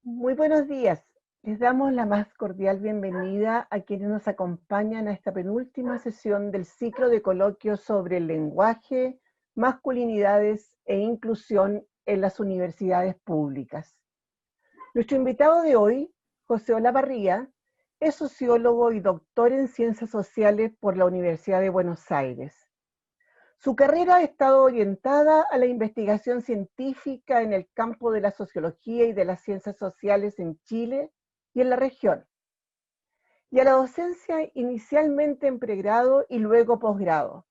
Muy buenos días. Les damos la más cordial bienvenida a quienes nos acompañan a esta penúltima sesión del ciclo de coloquios sobre el lenguaje, masculinidades e inclusión en las universidades públicas. Nuestro invitado de hoy, José Olavarría, es sociólogo y doctor en Ciencias Sociales por la Universidad de Buenos Aires. Su carrera ha estado orientada a la investigación científica en el campo de la sociología y de las ciencias sociales en Chile y en la región, y a la docencia inicialmente en pregrado y luego posgrado.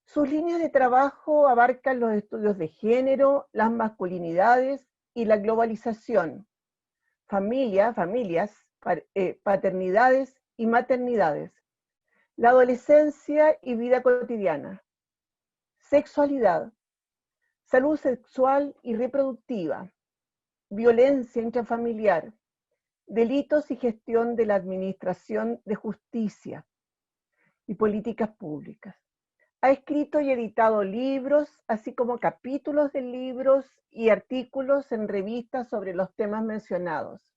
Sus líneas de trabajo abarcan los estudios de género, las masculinidades y la globalización, familias, paternidades y maternidades, la adolescencia y vida cotidiana, sexualidad, salud sexual y reproductiva, violencia intrafamiliar, delitos y gestión de la administración de justicia y políticas públicas. Ha escrito y editado libros, así como capítulos de libros y artículos en revistas sobre los temas mencionados.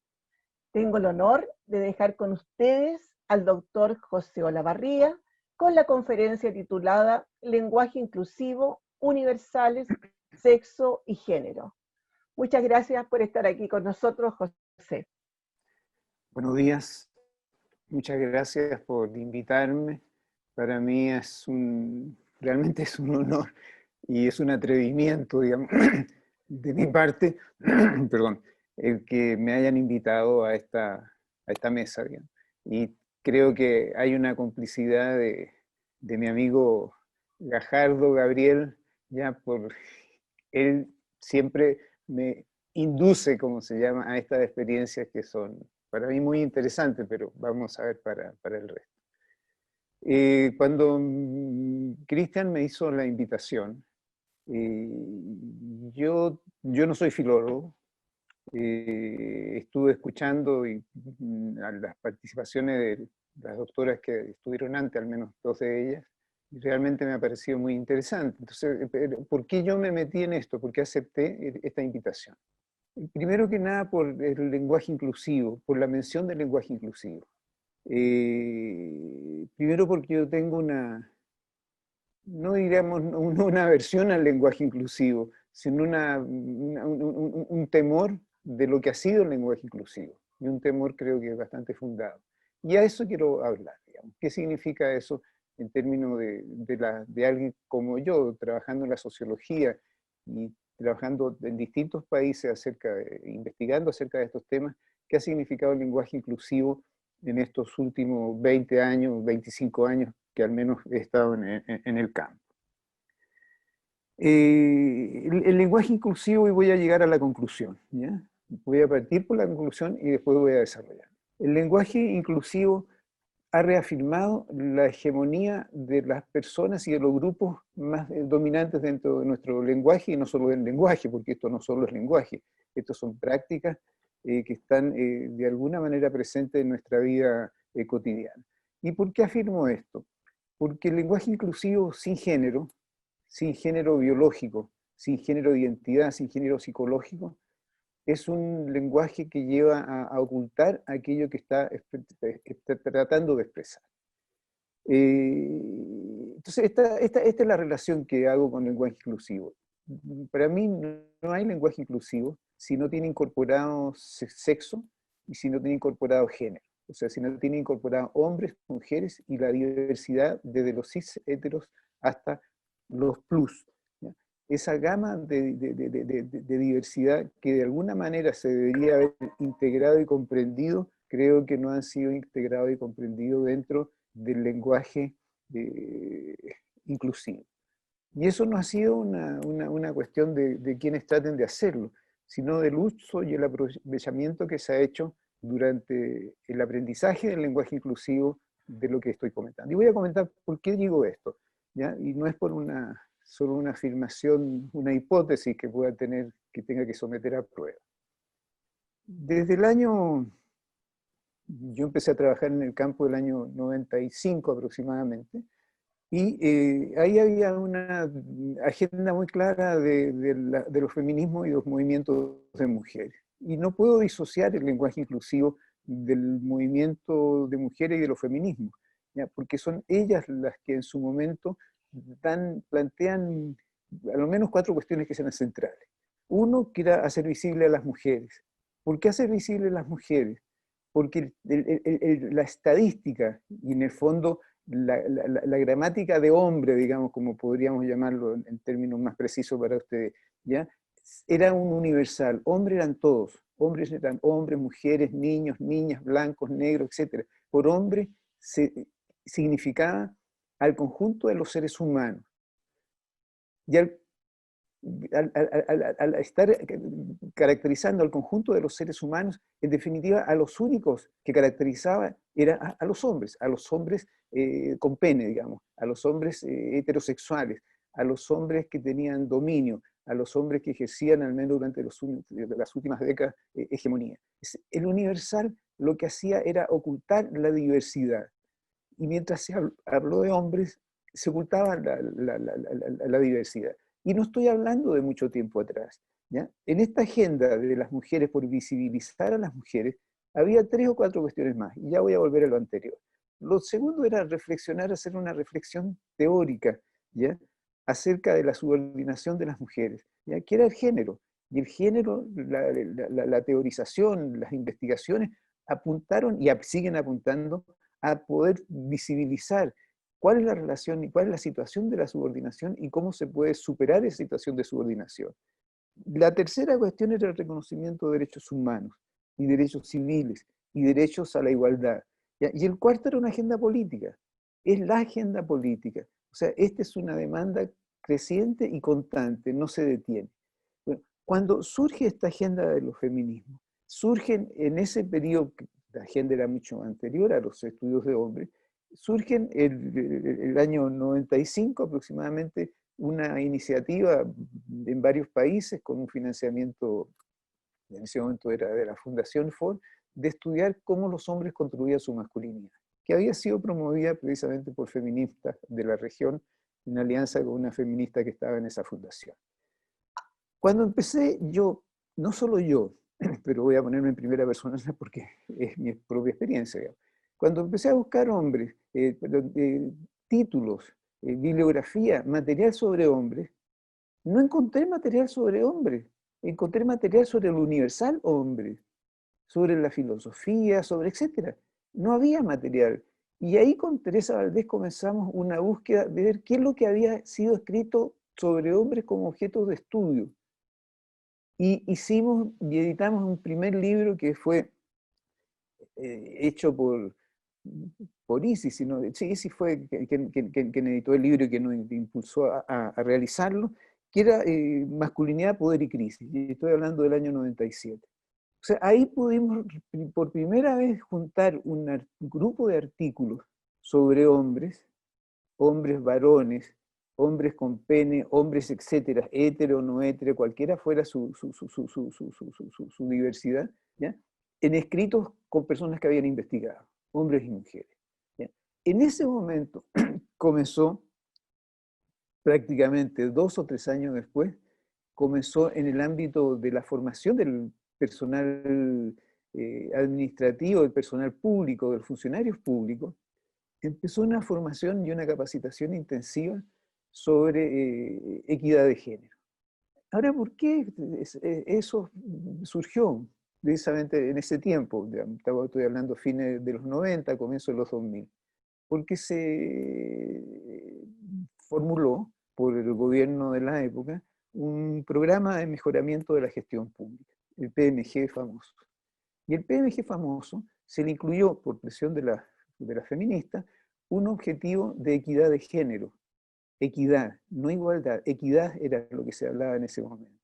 Tengo el honor de dejar con ustedes al doctor José Olavarría con la conferencia titulada Lenguaje inclusivo, universales, sexo y género. Muchas gracias por estar aquí con nosotros, José. Buenos días, muchas gracias por invitarme. Para mí realmente es un honor y es un atrevimiento, digamos, de mi parte, perdón, el que me hayan invitado a esta mesa, digamos. Y creo que hay una complicidad de mi amigo Gajardo, Gabriel, ya por él siempre me induce, como se llama, a estas experiencias que son para mí muy interesantes, pero vamos a ver para el resto. Cuando Cristian me hizo la invitación, yo no soy filólogo, estuve escuchando a las participaciones de las doctoras que estuvieron antes, al menos dos de ellas, y realmente me ha parecido muy interesante. Entonces, ¿por qué yo me metí en esto? ¿Por qué acepté esta invitación? Primero que nada por el lenguaje inclusivo, por la mención del lenguaje inclusivo. Primero porque yo tengo no diríamos una aversión al lenguaje inclusivo, sino un temor de lo que ha sido el lenguaje inclusivo. Y un temor creo que es bastante fundado. Y a eso quiero hablar, digamos. ¿Qué significa eso en términos de alguien como yo, trabajando en la sociología y trabajando en distintos países investigando acerca de estos temas? ¿Qué ha significado el lenguaje inclusivo en estos últimos 20 años, 25 años que al menos he estado en el campo? El lenguaje inclusivo, y voy a llegar a la conclusión, ¿ya? Voy a partir por la conclusión y después voy a desarrollar. El lenguaje inclusivo ha reafirmado la hegemonía de las personas y de los grupos más dominantes dentro de nuestro lenguaje, y no solo del lenguaje, porque esto no solo es lenguaje, esto son prácticas que están de alguna manera presentes en nuestra vida cotidiana. ¿Y por qué afirmo esto? Porque el lenguaje inclusivo sin género biológico, sin género de identidad, sin género psicológico, es un lenguaje que lleva a ocultar aquello que está tratando de expresar. Entonces, esta es la relación que hago con el lenguaje inclusivo. Para mí no hay lenguaje inclusivo si no tiene incorporado sexo y si no tiene incorporado género. O sea, si no tiene incorporado hombres, mujeres y la diversidad desde los cis heteros hasta los plus. ¿Ya? Esa gama de diversidad que de alguna manera se debería haber integrado y comprendido, creo que no han sido integrados y comprendidos dentro del lenguaje inclusivo. Y eso no ha sido una cuestión de quienes traten de hacerlo, sino del uso y el aprovechamiento que se ha hecho durante el aprendizaje del lenguaje inclusivo de lo que estoy comentando. Y voy a comentar por qué digo esto, ¿ya? Y no es por solo una afirmación, una hipótesis que tenga que someter a prueba. Desde yo empecé a trabajar en el campo del año 95 aproximadamente, y ahí había una agenda muy clara de los feminismos y los movimientos de mujeres. Y no puedo disociar el lenguaje inclusivo del movimiento de mujeres y de los feminismos, ¿ya? Porque son ellas las que en su momento plantean a lo menos 4 cuestiones que sean centrales. Uno, que era hacer visible a las mujeres. ¿Por qué hacer visible a las mujeres? Porque la estadística y en el fondo la gramática de hombre, digamos, como podríamos llamarlo en términos más precisos para ustedes, ¿ya? Era un universal. Hombres eran todos. Hombres eran hombres, mujeres, niños, niñas, blancos, negros, etc. Por hombre significaba al conjunto de los seres humanos. Y al estar caracterizando al conjunto de los seres humanos, en definitiva, a los únicos que caracterizaba era a los hombres con pene, digamos, a los hombres heterosexuales, a los hombres que tenían dominio, a los hombres que ejercían, al menos durante las últimas décadas, hegemonía. El universal lo que hacía era ocultar la diversidad. Y mientras se habló de hombres, se ocultaba la diversidad. Y no estoy hablando de mucho tiempo atrás, ¿ya? En esta agenda de las mujeres, por visibilizar a las mujeres, había 3 o 4 cuestiones más, y ya voy a volver a lo anterior. Lo segundo era reflexionar, hacer una reflexión teórica, ¿ya? Acerca de la subordinación de las mujeres, ¿ya? Que era el género. Y el género, la teorización, las investigaciones apuntaron y siguen apuntando a poder visibilizar cuál es la relación y cuál es la situación de la subordinación y cómo se puede superar esa situación de subordinación. La tercera cuestión era el reconocimiento de derechos humanos y derechos civiles y derechos a la igualdad. ¿Ya? Y el cuarto era una agenda política. Es la agenda política. O sea, esta es una demanda creciente y constante, no se detiene. Bueno, cuando surge esta agenda de los feminismos, surgen en ese periodo, la agenda era mucho anterior a los estudios de hombres, surgen el año 95 aproximadamente una iniciativa en varios países con un financiamiento, en ese momento era de la Fundación Ford, de estudiar cómo los hombres construían su masculinidad, que había sido promovida precisamente por feministas de la región en alianza con una feminista que estaba en esa fundación. Cuando empecé yo, no solo yo, pero voy a ponerme en primera persona porque es mi propia experiencia, digamos. Cuando empecé a buscar hombres, títulos, bibliografía, material sobre hombres, no encontré material sobre hombres, encontré material sobre el universal hombre, sobre la filosofía, sobre etcétera. No había material. Y ahí con Teresa Valdés comenzamos una búsqueda de ver qué es lo que había sido escrito sobre hombres como objeto de estudio. Y hicimos y editamos un primer libro que fue hecho por Isis, sino, sí, Isis fue quien editó el libro y quien nos impulsó a realizarlo, que era Masculinidad, Poder y Crisis. Y estoy hablando del año 97. O sea, ahí pudimos por primera vez juntar un grupo de artículos sobre hombres, hombres varones, hombres con pene, hombres, etcétera, hetero, no hetero, cualquiera fuera su diversidad, ¿ya? En escritos con personas que habían investigado, hombres y mujeres. ¿Ya? En ese momento comenzó, prácticamente 2 o 3 años después, comenzó en el ámbito de la formación del personal administrativo, del personal público, de los funcionarios públicos, empezó una formación y una capacitación intensiva sobre equidad de género. Ahora, ¿por qué eso surgió precisamente en ese tiempo? Estoy hablando fines de los 90, comienzo de los 2000. Porque se formuló por el gobierno de la época un programa de mejoramiento de la gestión pública, el PMG famoso. Y el PMG famoso se le incluyó, por presión de la feminista, un objetivo de equidad de género. Equidad, no igualdad, equidad era lo que se hablaba en ese momento,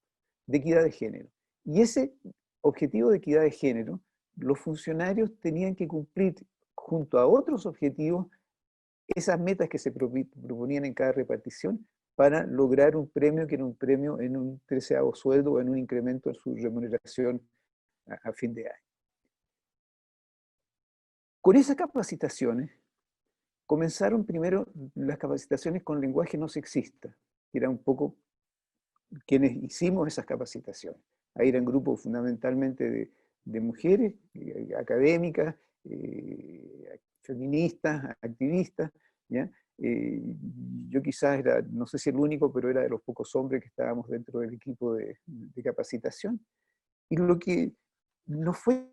de equidad de género. Y ese objetivo de equidad de género, los funcionarios tenían que cumplir junto a otros objetivos esas metas que se proponían en cada repartición para lograr un premio que era un premio en un 13º sueldo o en un incremento en su remuneración a fin de año. Con esas capacitaciones, comenzaron primero las capacitaciones con lenguaje no sexista, que era un poco quienes hicimos esas capacitaciones. Ahí eran grupos fundamentalmente de mujeres, académicas, feministas, activistas, ¿ya? Yo quizás era, no sé si el único, pero era de los pocos hombres que estábamos dentro del equipo de capacitación. Y lo que no fue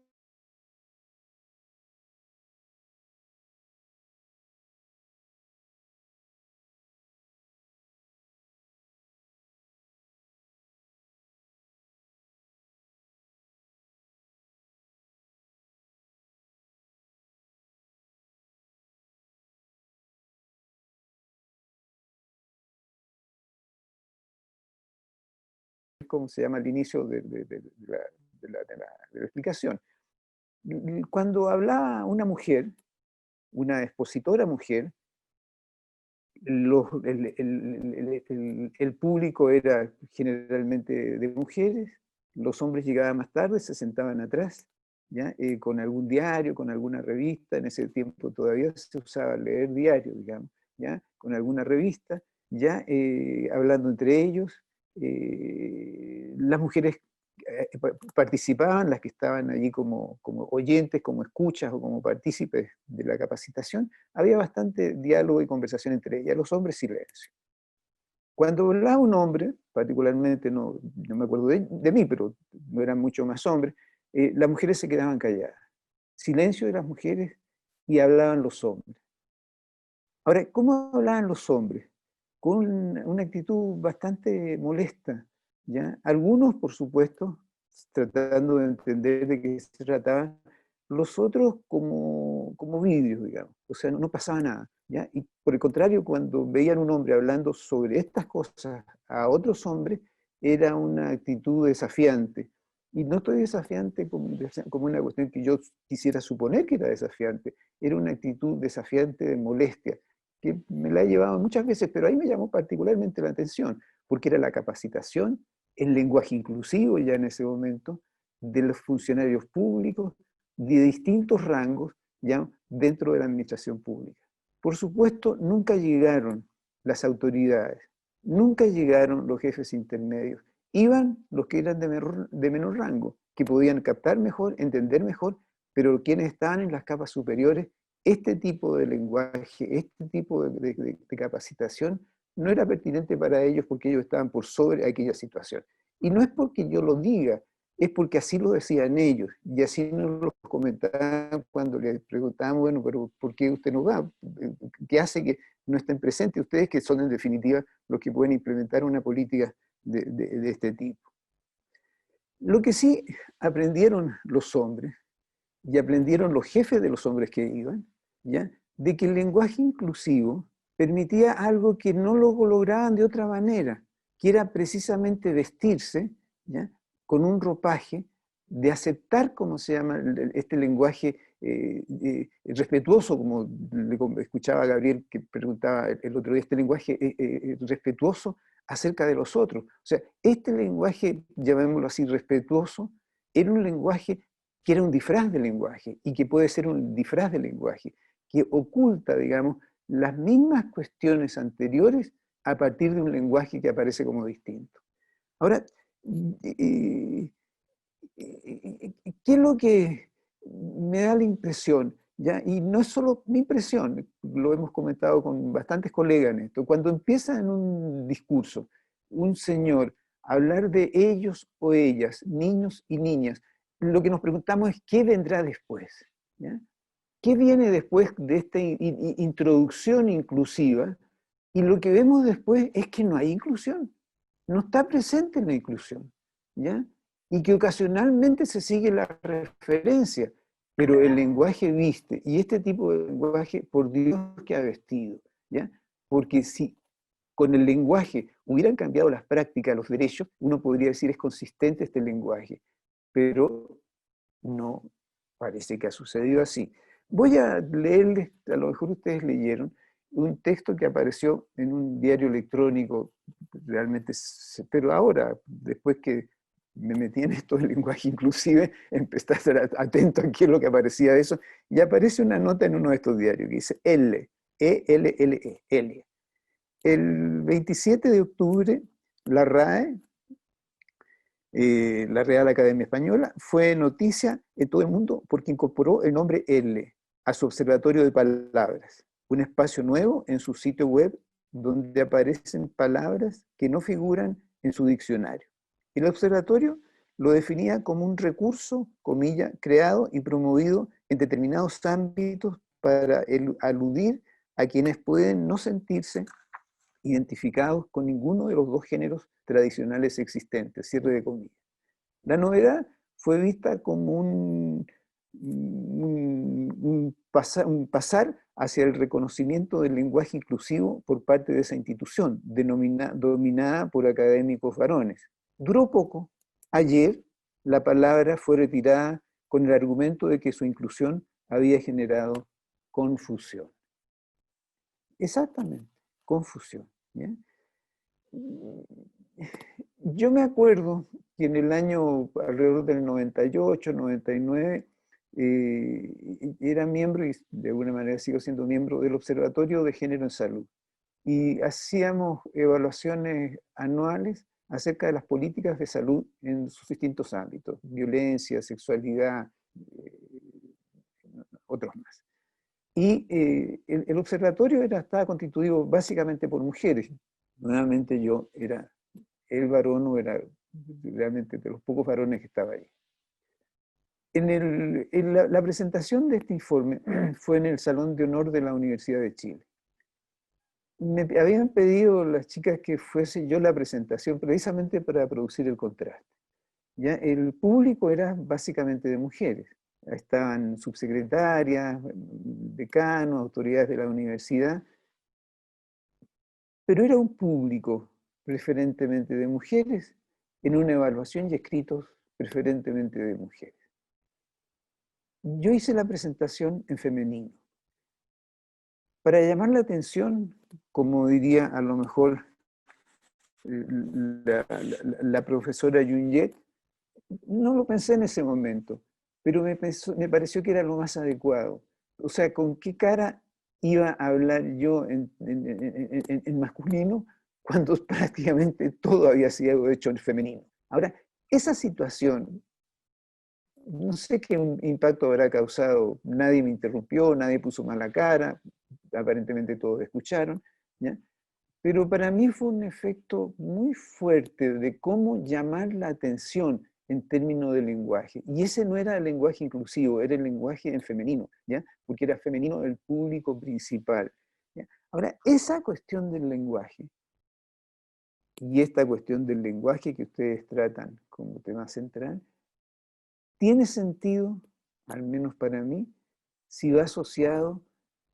como se llama al inicio de la explicación. Cuando hablaba una mujer, una expositora mujer, el público era generalmente de mujeres, los hombres llegaban más tarde, se sentaban atrás, ¿ya? Con algún diario, con alguna revista, en ese tiempo todavía se usaba leer diario, digamos, ¿ya? Con alguna revista, ya hablando entre ellos. Las mujeres participaban, las que estaban allí como oyentes, como escuchas o como partícipes de la capacitación. Había bastante diálogo y conversación entre ellas, los hombres silencio. Cuando hablaba un hombre, particularmente, no me acuerdo de mí, pero no eran mucho más hombres, las mujeres se quedaban calladas. Silencio de las mujeres y hablaban los hombres. Ahora, ¿cómo hablaban los hombres? Con una actitud bastante molesta, ¿ya? Algunos, por supuesto, tratando de entender de qué se trataba, los otros como vídeos, digamos, o sea, no pasaba nada, ¿ya? Y por el contrario, cuando veían un hombre hablando sobre estas cosas a otros hombres, era una actitud desafiante. Y no estoy desafiante como una cuestión que yo quisiera suponer que era desafiante, era una actitud desafiante de molestia, que me la he llevado muchas veces, pero ahí me llamó particularmente la atención, porque era la capacitación, el lenguaje inclusivo ya en ese momento, de los funcionarios públicos, de distintos rangos, ya dentro de la administración pública. Por supuesto, nunca llegaron las autoridades, nunca llegaron los jefes intermedios, iban los que eran de menor rango, que podían captar mejor, entender mejor, pero quienes estaban en las capas superiores, este tipo de lenguaje, este tipo de capacitación no era pertinente para ellos porque ellos estaban por sobre aquella situación. Y no es porque yo lo diga, es porque así lo decían ellos, y así nos lo comentaban cuando les preguntábamos, bueno, pero ¿por qué usted no va? ¿Qué hace que no estén presentes ustedes, que son en definitiva los que pueden implementar una política de este tipo? Lo que sí aprendieron los hombres, y aprendieron los jefes de los hombres que iban, ¿ya? De que el lenguaje inclusivo permitía algo que no lo lograban de otra manera, que era precisamente vestirse, ¿ya? Con un ropaje, de aceptar, como se llama, este lenguaje respetuoso, como le escuchaba a Gabriel que preguntaba el otro día, este lenguaje respetuoso acerca de los otros. O sea, este lenguaje, llamémoslo así, respetuoso, era un lenguaje que era un disfraz de lenguaje y que puede ser un disfraz de lenguaje, que oculta, digamos, las mismas cuestiones anteriores a partir de un lenguaje que aparece como distinto. Ahora, ¿qué es lo que me da la impresión? ¿Ya? Y no es solo mi impresión, lo hemos comentado con bastantes colegas en esto, cuando empieza en un discurso un señor a hablar de ellos o ellas, niños y niñas, lo que nos preguntamos es ¿qué vendrá después? ¿Ya? ¿Qué viene después de esta introducción inclusiva? Y lo que vemos después es que no hay inclusión, no está presente la inclusión, ¿ya? Y que ocasionalmente se sigue la referencia, pero el lenguaje viste, y este tipo de lenguaje, por Dios que ha vestido, ¿ya? Porque si con el lenguaje hubieran cambiado las prácticas, los derechos, uno podría decir es consistente este lenguaje, pero no parece que ha sucedido así. Voy a leerles, a lo mejor ustedes leyeron, un texto que apareció en un diario electrónico, realmente, pero ahora, después que me metí en esto del lenguaje inclusive, empecé a estar atento a qué es lo que aparecía de eso, y aparece una nota en uno de estos diarios que dice L, E-L-L-E, L. El 27 de octubre, la RAE la Real Academia Española, fue noticia en todo el mundo porque incorporó el nombre L a su observatorio de palabras, un espacio nuevo en su sitio web donde aparecen palabras que no figuran en su diccionario. El observatorio lo definía como un recurso, comilla, creado y promovido en determinados ámbitos para aludir a quienes pueden no sentirse identificados con ninguno de los dos géneros tradicionales existentes, cierre de comillas. La novedad fue vista como un pasar hacia el reconocimiento del lenguaje inclusivo por parte de esa institución, dominada por académicos varones. Duró poco. Ayer la palabra fue retirada con el argumento de que su inclusión había generado confusión. Exactamente, confusión. ¿Ya? Yo me acuerdo que en el año alrededor del 98, 99, era miembro, y de alguna manera sigo siendo miembro, del Observatorio de Género en Salud. Y hacíamos evaluaciones anuales acerca de las políticas de salud en sus distintos ámbitos, violencia, sexualidad, otros más. Y el observatorio estaba constituido básicamente por mujeres. Nuevamente yo era el varón, o era realmente de los pocos varones que estaba ahí. La presentación de este informe fue en el Salón de Honor de la Universidad de Chile. Me habían pedido las chicas que fuese yo la presentación precisamente para producir el contraste. ¿Ya? El público era básicamente de mujeres. Estaban subsecretarias, decanos, autoridades de la universidad, pero era un público preferentemente de mujeres, en una evaluación y escritos preferentemente de mujeres. Yo hice la presentación en femenino. Para llamar la atención, como diría a lo mejor la profesora Junyet, no lo pensé en ese momento, pero me pareció que era lo más adecuado. O sea, ¿con qué cara iba a hablar yo en masculino cuando prácticamente todo había sido hecho en femenino? Ahora, esa situación, no sé qué impacto habrá causado, nadie me interrumpió, nadie puso mala cara, aparentemente todos escucharon, ¿ya? Pero para mí fue un efecto muy fuerte de cómo llamar la atención en términos de lenguaje. Y ese no era el lenguaje inclusivo, era el lenguaje en femenino, ¿ya? Porque era femenino el público principal, ¿ya? Ahora, esa cuestión del lenguaje y esta cuestión del lenguaje que ustedes tratan como tema central, tiene sentido, al menos para mí, si va asociado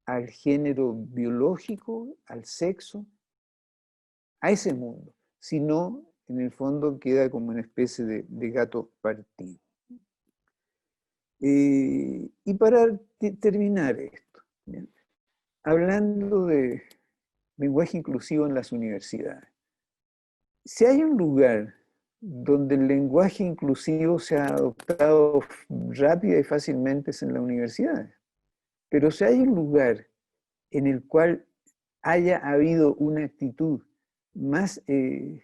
al género biológico, al sexo, a ese mundo. Si no, en el fondo queda como una especie de gato partido. Y para terminar esto, ¿ya? Hablando de lenguaje inclusivo en las universidades, si hay un lugar donde el lenguaje inclusivo se ha adoptado rápida y fácilmente es en las universidades, pero si hay un lugar en el cual haya habido una actitud más de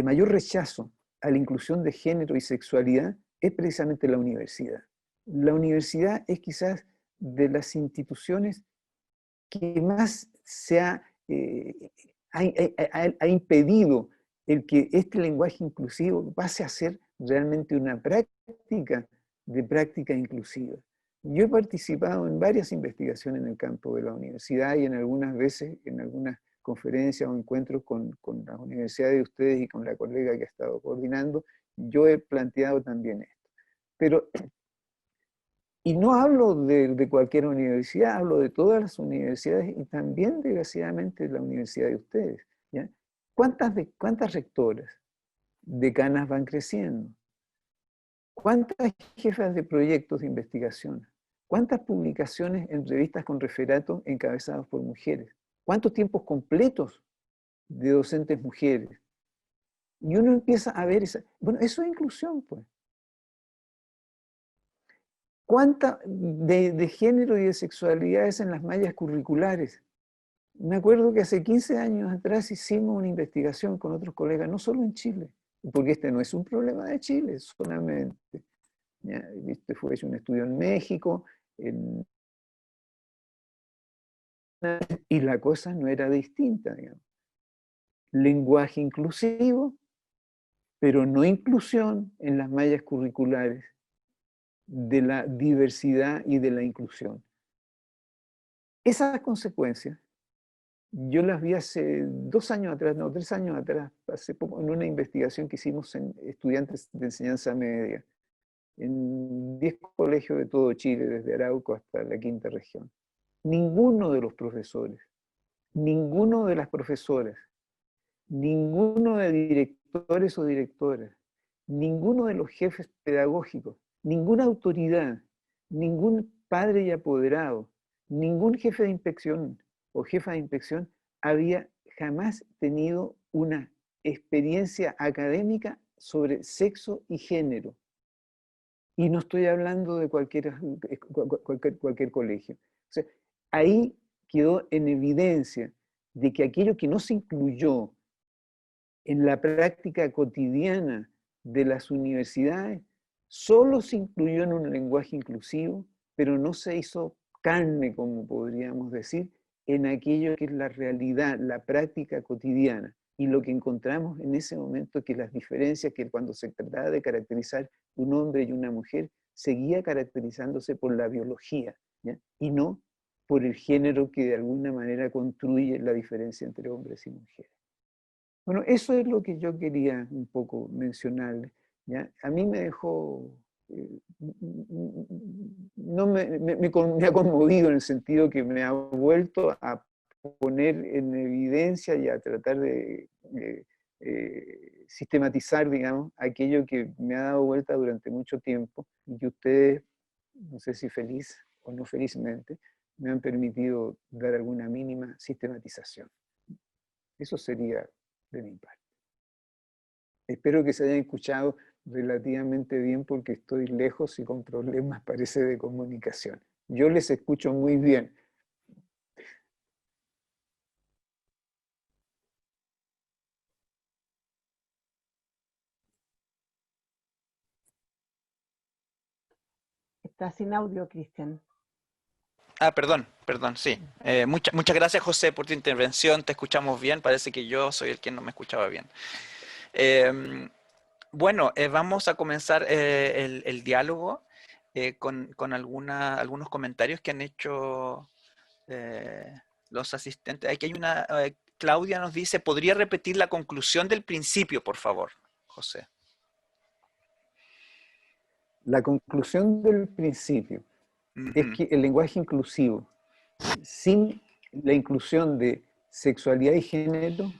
mayor rechazo a la inclusión de género y sexualidad, es precisamente la universidad. La universidad es quizás de las instituciones que más se ha impedido el que este lenguaje inclusivo pase a ser realmente una práctica inclusiva. Yo he participado en varias investigaciones en el campo de la universidad y en algunas veces, en algunas conferencias o encuentros con las universidades de ustedes y con la colega que ha estado coordinando, yo he planteado también esto. Pero, y no hablo de cualquier universidad, hablo de todas las universidades y también, desgraciadamente, de la universidad de ustedes, ¿ya? ¿Cuántas rectoras, decanas van creciendo? ¿Cuántas jefas de proyectos de investigación? ¿Cuántas publicaciones en revistas con referatos encabezados por mujeres? ¿Cuántos tiempos completos de docentes mujeres? Y uno empieza a ver bueno, eso es inclusión, pues. ¿Cuánta de género y de sexualidades en las mallas curriculares? Me acuerdo que hace 15 años atrás hicimos una investigación con otros colegas, no solo en Chile, porque este no es un problema de Chile solamente. ¿Ya? Este fue hecho un estudio en México, y la cosa no era distinta, digamos. Lenguaje inclusivo, pero no inclusión en las mallas curriculares de la diversidad y de la inclusión. Esas consecuencias yo las vi hace 2 años atrás, no, 3 años atrás, hace poco, en una investigación que hicimos en estudiantes de enseñanza media, en 10 colegios de todo Chile, desde Arauco hasta la quinta región. Ninguno de los profesores, ninguno de las profesoras, ninguno de directores o directoras, ninguno de los jefes pedagógicos, ninguna autoridad, ningún padre y apoderado, ningún jefe de inspección o jefa de inspección había jamás tenido una experiencia académica sobre sexo y género. Y no estoy hablando de cualquier colegio. O sea, ahí quedó en evidencia de que aquello que no se incluyó en la práctica cotidiana de las universidades solo se incluyó en un lenguaje inclusivo, pero no se hizo carne, como podríamos decir, en aquello que es la realidad, la práctica cotidiana. Y lo que encontramos en ese momento, que las diferencias que cuando se trataba de caracterizar un hombre y una mujer, seguía caracterizándose por la biología, ¿ya? Y no por el género que de alguna manera construye la diferencia entre hombres y mujeres. Bueno, eso es lo que yo quería un poco mencionarle, ¿ya? A mí me dejó, no me ha conmovido en el sentido que me ha vuelto a poner en evidencia y a tratar de sistematizar, digamos, aquello que me ha dado vuelta durante mucho tiempo y que ustedes, no sé si feliz o no felizmente, me han permitido dar alguna mínima sistematización. Eso sería de mi parte. Espero que se hayan escuchado relativamente bien porque estoy lejos y con problemas, parece, de comunicación. Yo les escucho muy bien. Está sin audio, Cristian. Ah, perdón, sí. Muchas gracias, José, por tu intervención. Te escuchamos bien. Parece que yo soy el que no me escuchaba bien. Bueno, vamos a comenzar el diálogo con algunos comentarios que han hecho los asistentes. Aquí hay una... Claudia nos dice, ¿podría repetir la conclusión del principio, por favor, José? La conclusión del principio es que el lenguaje inclusivo, sin la inclusión de sexualidad y género,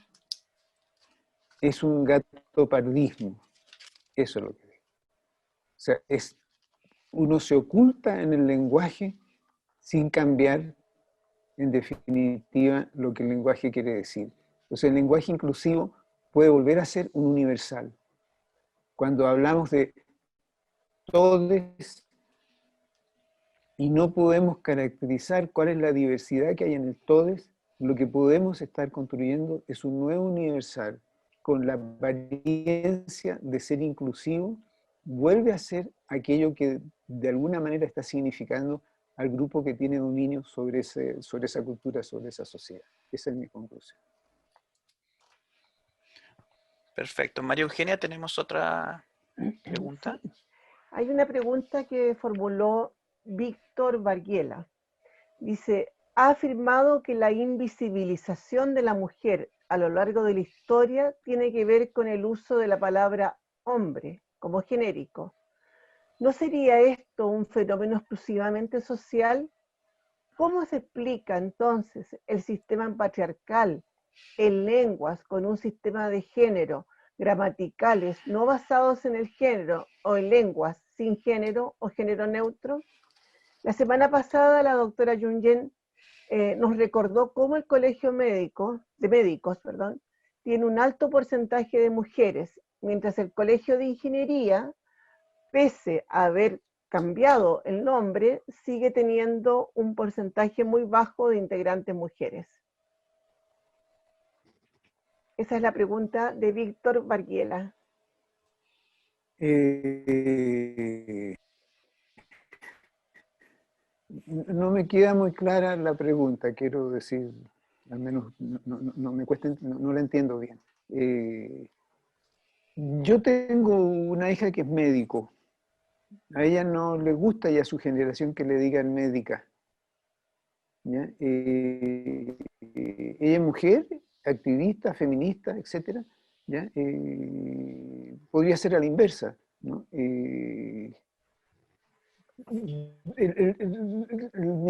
es un gatopardismo. Eso es lo que es. O sea, uno se oculta en el lenguaje sin cambiar, en definitiva, lo que el lenguaje quiere decir. Entonces, el lenguaje inclusivo puede volver a ser un universal. Cuando hablamos de todes y no podemos caracterizar cuál es la diversidad que hay en el todes, lo que podemos estar construyendo es un nuevo universal con la apariencia de ser inclusivo, vuelve a ser aquello que de alguna manera está significando al grupo que tiene dominio sobre esa cultura, sobre esa sociedad. Esa es mi conclusión. Perfecto. María Eugenia, ¿tenemos otra pregunta? Sí. Hay una pregunta que formuló Víctor Varguela. Dice, ha afirmado que la invisibilización de la mujer a lo largo de la historia tiene que ver con el uso de la palabra hombre como genérico. ¿No sería esto un fenómeno exclusivamente social? ¿Cómo se explica entonces el sistema patriarcal en lenguas con un sistema de género, gramaticales no basados en el género o en lenguas sin género o género neutro? La semana pasada la doctora Yunyen nos recordó cómo el Colegio de Médicos tiene un alto porcentaje de mujeres, mientras el Colegio de Ingeniería, pese a haber cambiado el nombre, sigue teniendo un porcentaje muy bajo de integrantes mujeres. Esa es la pregunta de Víctor Varguela. No me queda muy clara la pregunta, quiero decir, al menos no me cuesta, no la entiendo bien. Yo tengo una hija que es médico. A ella no le gusta y a su generación que le digan médica. ¿Ya? Ella es mujer, activista, feminista, etc. ¿Ya? Podría ser a la inversa, ¿no? Mi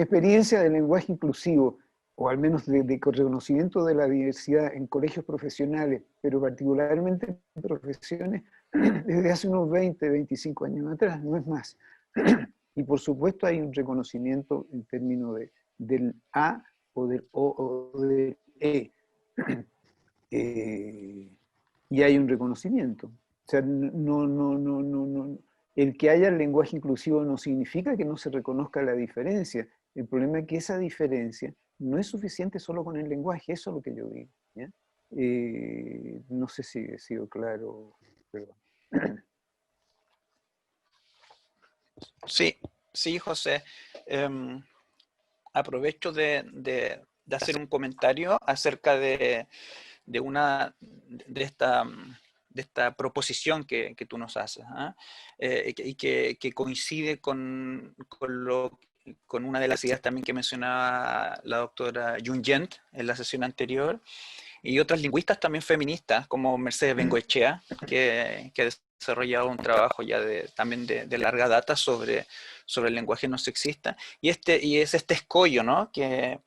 experiencia de lenguaje inclusivo, o al menos de reconocimiento de la diversidad en colegios profesionales, pero particularmente en profesiones, desde hace unos 20, 25 años atrás, no es más. Y por supuesto hay un reconocimiento en términos del A o del O o del E. Y hay un reconocimiento. O sea, el que haya lenguaje inclusivo no significa que no se reconozca la diferencia. El problema es que esa diferencia no es suficiente solo con el lenguaje, eso es lo que yo digo. ¿Ya? No sé si he sido claro, perdón. Sí, sí, José. Aprovecho de hacer un comentario acerca de una de esta proposición que tú nos haces, ¿ah? Y que coincide con una de las ideas también que mencionaba la doctora Jungent en la sesión anterior, y otras lingüistas también feministas, como Mercedes Bengoechea, que ha desarrollado un trabajo ya también de larga data sobre el lenguaje no sexista, y es este escollo, ¿no? Que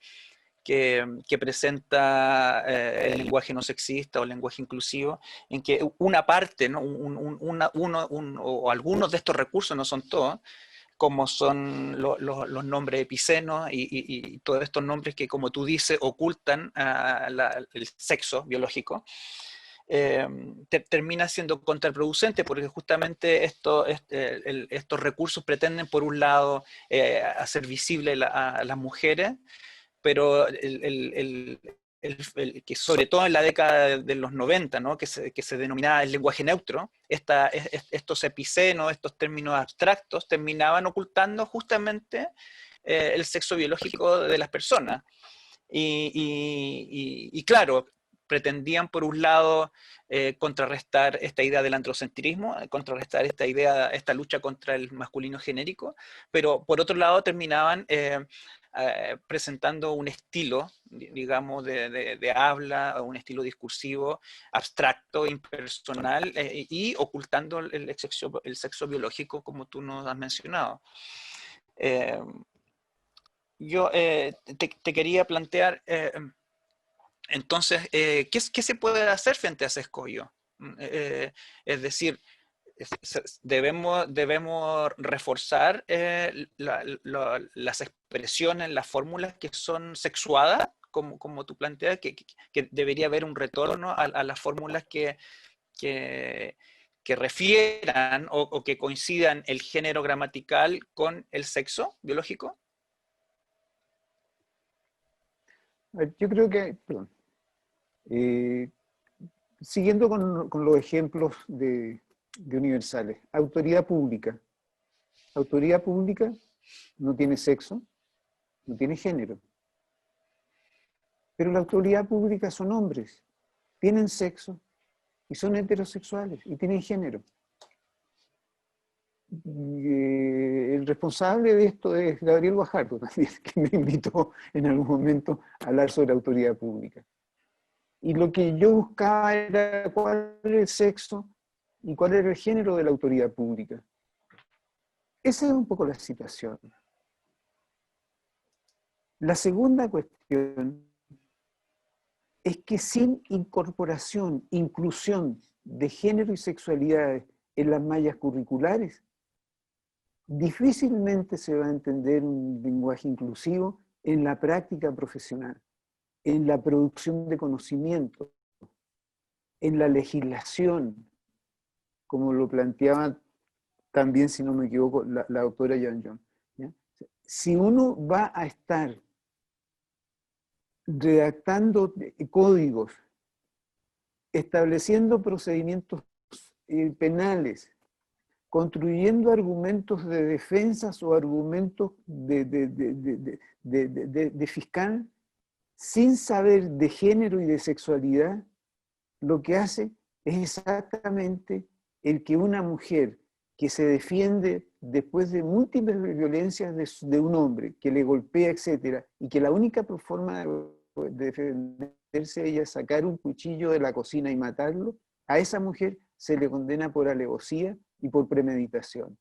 presenta el lenguaje no sexista o el lenguaje inclusivo, en que una parte, ¿no? O algunos de estos recursos, no son todos, como son los nombres epicenos y todos estos nombres que, como tú dices, ocultan el sexo biológico, termina siendo contraproducente porque justamente estos recursos pretenden, por un lado, hacer visible a las mujeres, pero que sobre todo en la década de los 90, ¿no? que se denominaba el lenguaje neutro, estos epicenos, estos términos abstractos, terminaban ocultando justamente el sexo biológico de las personas. Y claro, pretendían por un lado contrarrestar esta idea del androcentrismo, contrarrestar esta idea, esta lucha contra el masculino genérico, pero por otro lado terminaban presentando un estilo, digamos, de habla, un estilo discursivo abstracto, impersonal, y ocultando el sexo biológico, como tú nos has mencionado. Yo te quería plantear, entonces, ¿qué se puede hacer frente a ese escollo? Es decir, debemos reforzar las expresiones, las fórmulas que son sexuadas, como tú planteas, que debería haber un retorno a las fórmulas que, que refieran o que coincidan el género gramatical con el sexo biológico. Yo creo que, perdón, eh, siguiendo con los ejemplos de universales, autoridad pública. Autoridad pública no tiene sexo, no tiene género. Pero la autoridad pública son hombres, tienen sexo y son heterosexuales y tienen género. El responsable de esto es Gabriel Guajardo también, que me invitó en algún momento a hablar sobre autoridad pública. Y lo que yo buscaba era cuál era el sexo y cuál era el género de la autoridad pública. Esa es un poco la situación. La segunda cuestión es que sin incorporación, inclusión de género y sexualidades en las mallas curriculares, difícilmente se va a entender un lenguaje inclusivo en la práctica profesional, en la producción de conocimiento, en la legislación, como lo planteaba también, si no me equivoco, la doctora John. ¿Ya? Si uno va a estar redactando códigos, estableciendo procedimientos penales construyendo argumentos de defensas o argumentos de fiscal, sin saber de género y de sexualidad, lo que hace es exactamente el que una mujer que se defiende después de múltiples violencias de un hombre, que le golpea, etc., y que la única forma de defenderse ella es sacar un cuchillo de la cocina y matarlo, a esa mujer se le condena por alevosía y por premeditación.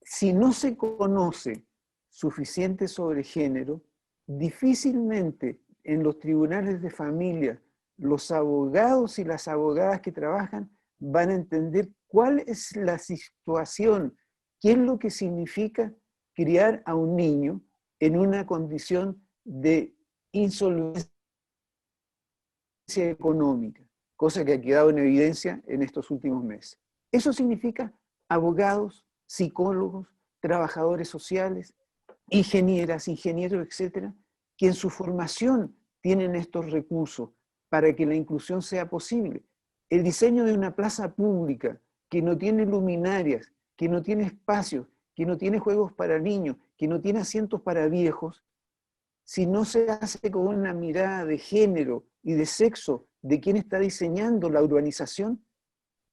Si no se conoce suficiente sobre género, difícilmente en los tribunales de familia los abogados y las abogadas que trabajan van a entender cuál es la situación, qué es lo que significa criar a un niño en una condición de insolvencia económica, cosa que ha quedado en evidencia en estos últimos meses. Eso significa abogados, psicólogos, trabajadores sociales, ingenieras, ingenieros, etcétera, que en su formación tienen estos recursos para que la inclusión sea posible. El diseño de una plaza pública que no tiene luminarias, que no tiene espacios, que no tiene juegos para niños, que no tiene asientos para viejos, si no se hace con una mirada de género y de sexo de quien está diseñando la urbanización,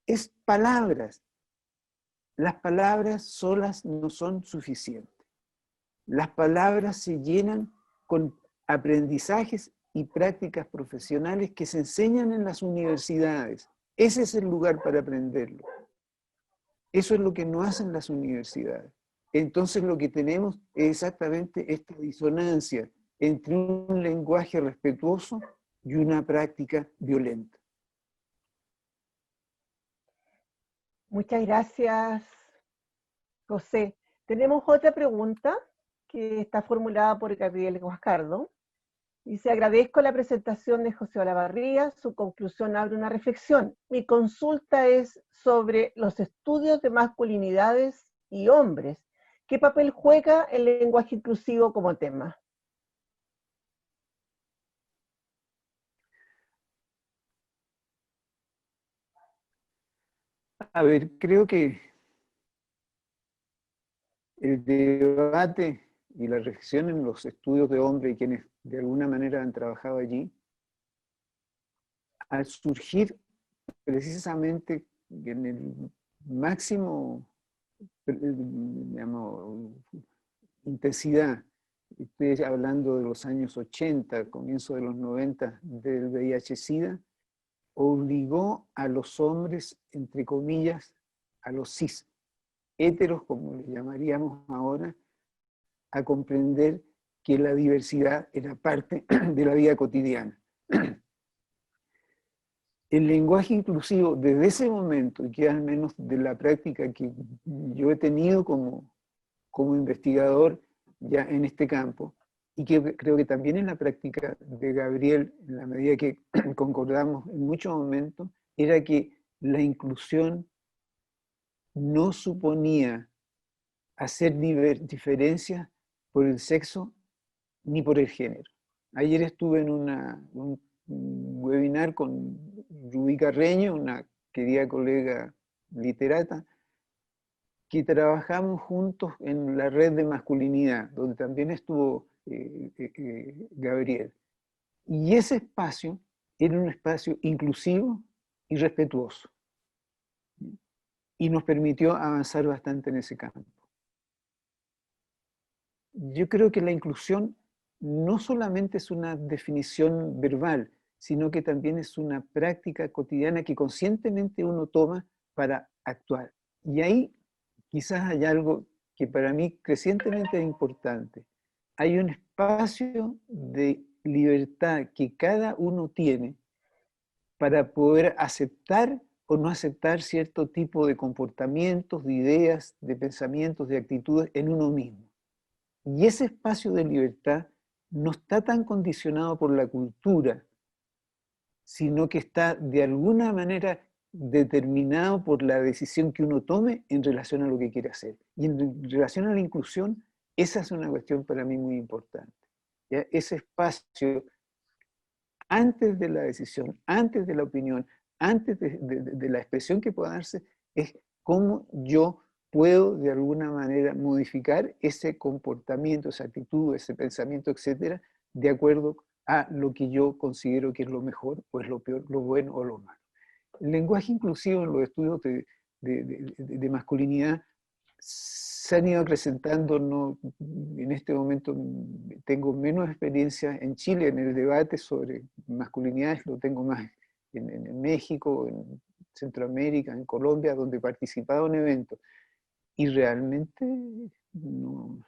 es palabras. Las palabras solas no son suficientes. Las palabras se llenan con aprendizajes y prácticas profesionales que se enseñan en las universidades. Ese es el lugar para aprenderlo. Eso es lo que no hacen las universidades. Entonces lo que tenemos es exactamente esta disonancia entre un lenguaje respetuoso y una práctica violenta. Muchas gracias, José. Tenemos otra pregunta que está formulada por Gabriel Guascardo. Dice, agradezco la presentación de José Olavarría, su conclusión abre una reflexión. Mi consulta es sobre los estudios de masculinidades y hombres. ¿Qué papel juega el lenguaje inclusivo como tema? A ver, creo que el debate y la reflexión en los estudios de hombre y quienes de alguna manera han trabajado allí, al surgir precisamente en el máximo, digamos, intensidad, estoy hablando de los años 80, comienzo de los 90 del VIH-Sida, obligó a los hombres, entre comillas, a los cis, héteros, como le llamaríamos ahora, a comprender que la diversidad era parte de la vida cotidiana. El lenguaje inclusivo, desde ese momento, y que al menos de la práctica que yo he tenido como investigador ya en este campo, y que creo que también en la práctica de Gabriel, en la medida que concordamos en muchos momentos, era que la inclusión no suponía hacer diferencias por el sexo ni por el género. Ayer estuve en un webinar con Rubí Carreño, una querida colega literata, que trabajamos juntos en la red de masculinidad, donde también estuvo Gabriel. Y ese espacio era un espacio inclusivo y respetuoso. Y nos permitió avanzar bastante en ese campo. Yo creo que la inclusión no solamente es una definición verbal, sino que también es una práctica cotidiana que conscientemente uno toma para actuar. Y ahí quizás hay algo que para mí crecientemente es importante. Hay un espacio de libertad que cada uno tiene para poder aceptar o no aceptar cierto tipo de comportamientos, de ideas, de pensamientos, de actitudes en uno mismo. Y ese espacio de libertad no está tan condicionado por la cultura, sino que está de alguna manera determinado por la decisión que uno tome en relación a lo que quiere hacer. Y en relación a la inclusión, esa es una cuestión para mí muy importante. ¿Ya? Ese espacio, antes de la decisión, antes de la opinión, antes de la expresión que pueda darse, es cómo yo puedo de alguna manera modificar ese comportamiento, esa actitud, ese pensamiento, etcétera, de acuerdo a lo que yo considero que es lo mejor, o es lo peor, lo bueno o lo malo. El lenguaje inclusivo en los estudios de masculinidad se han ido acrecentando. No, en este momento tengo menos experiencia en Chile en el debate sobre masculinidades, lo tengo más en México, en Centroamérica, en Colombia, donde he participado en eventos. Y realmente no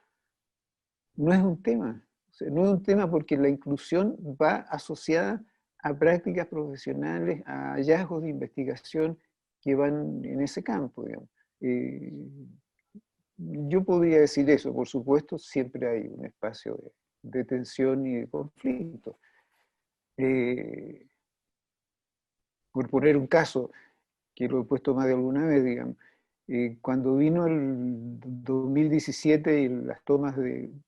es un tema. O sea, no es un tema porque la inclusión va asociada a prácticas profesionales, a hallazgos de investigación que van en ese campo, digamos. Yo podría decir eso, por supuesto, siempre hay un espacio de tensión y de conflicto. Por poner un caso, que lo he puesto más de alguna vez, digamos, cuando vino el 2017 y las tomas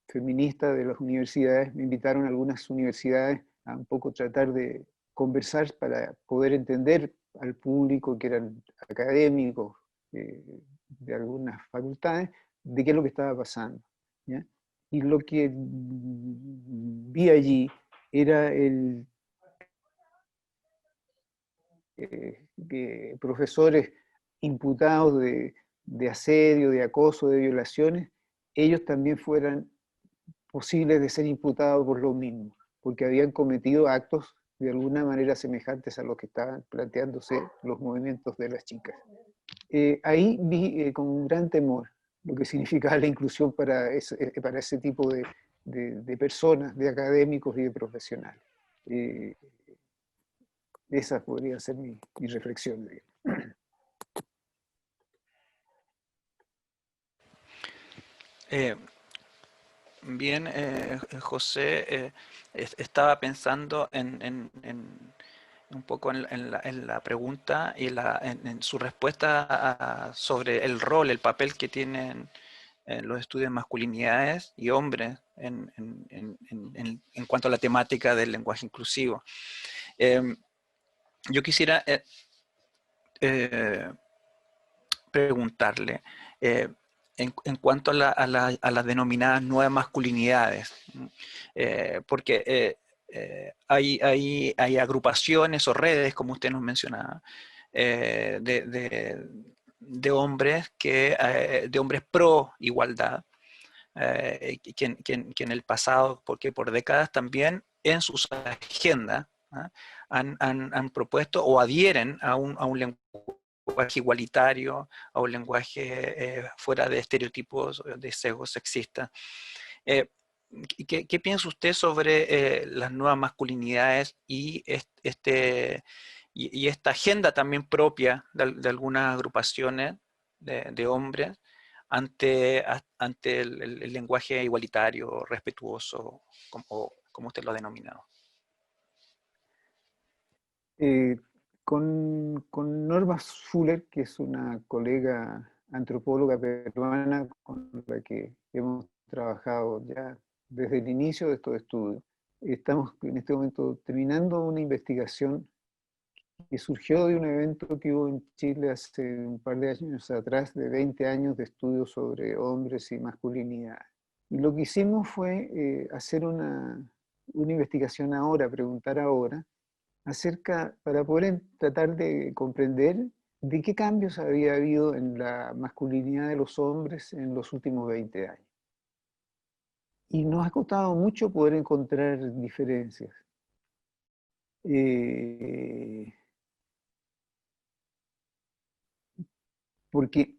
feministas de las universidades, me invitaron a algunas universidades a un poco tratar de conversar para poder entender al público, que eran académicos de algunas facultades, de qué es lo que estaba pasando, ¿ya? Y lo que vi allí era profesores imputados de asedio, de acoso, de violaciones, ellos también fueran posibles de ser imputados por lo mismo, porque habían cometido actos de alguna manera semejantes a los que estaban planteándose los movimientos de las chicas. Ahí vi con un gran temor lo que significaba la inclusión para ese tipo de personas, de académicos y de profesionales. Esa podría ser mi reflexión. Bien, José, estaba pensando un poco en la pregunta y en su respuesta sobre el rol, el papel que tienen los estudios de masculinidades y hombres en cuanto a la temática del lenguaje inclusivo. Yo quisiera preguntarle en cuanto a las denominadas nuevas masculinidades, porque hay agrupaciones o redes, como usted nos mencionaba, de hombres de hombres pro igualdad, que en el pasado, porque por décadas también en sus agendas han propuesto o adhieren a un lenguaje igualitario, a un lenguaje fuera de estereotipos, de sesgos sexistas. ¿Qué piensa usted sobre las nuevas masculinidades y esta agenda también propia de algunas agrupaciones de hombres ante el lenguaje igualitario, respetuoso, como usted lo ha denominado? Con Norma Fuller, que es una colega antropóloga peruana con la que hemos trabajado ya desde el inicio de estos estudios, estamos en este momento terminando una investigación que surgió de un evento que hubo en Chile hace un par de años atrás, de 20 años de estudios sobre hombres y masculinidad. Y lo que hicimos fue hacer una investigación ahora, preguntar ahora, para poder tratar de comprender de qué cambios había habido en la masculinidad de los hombres en los últimos 20 años. Y nos ha costado mucho poder encontrar diferencias. Porque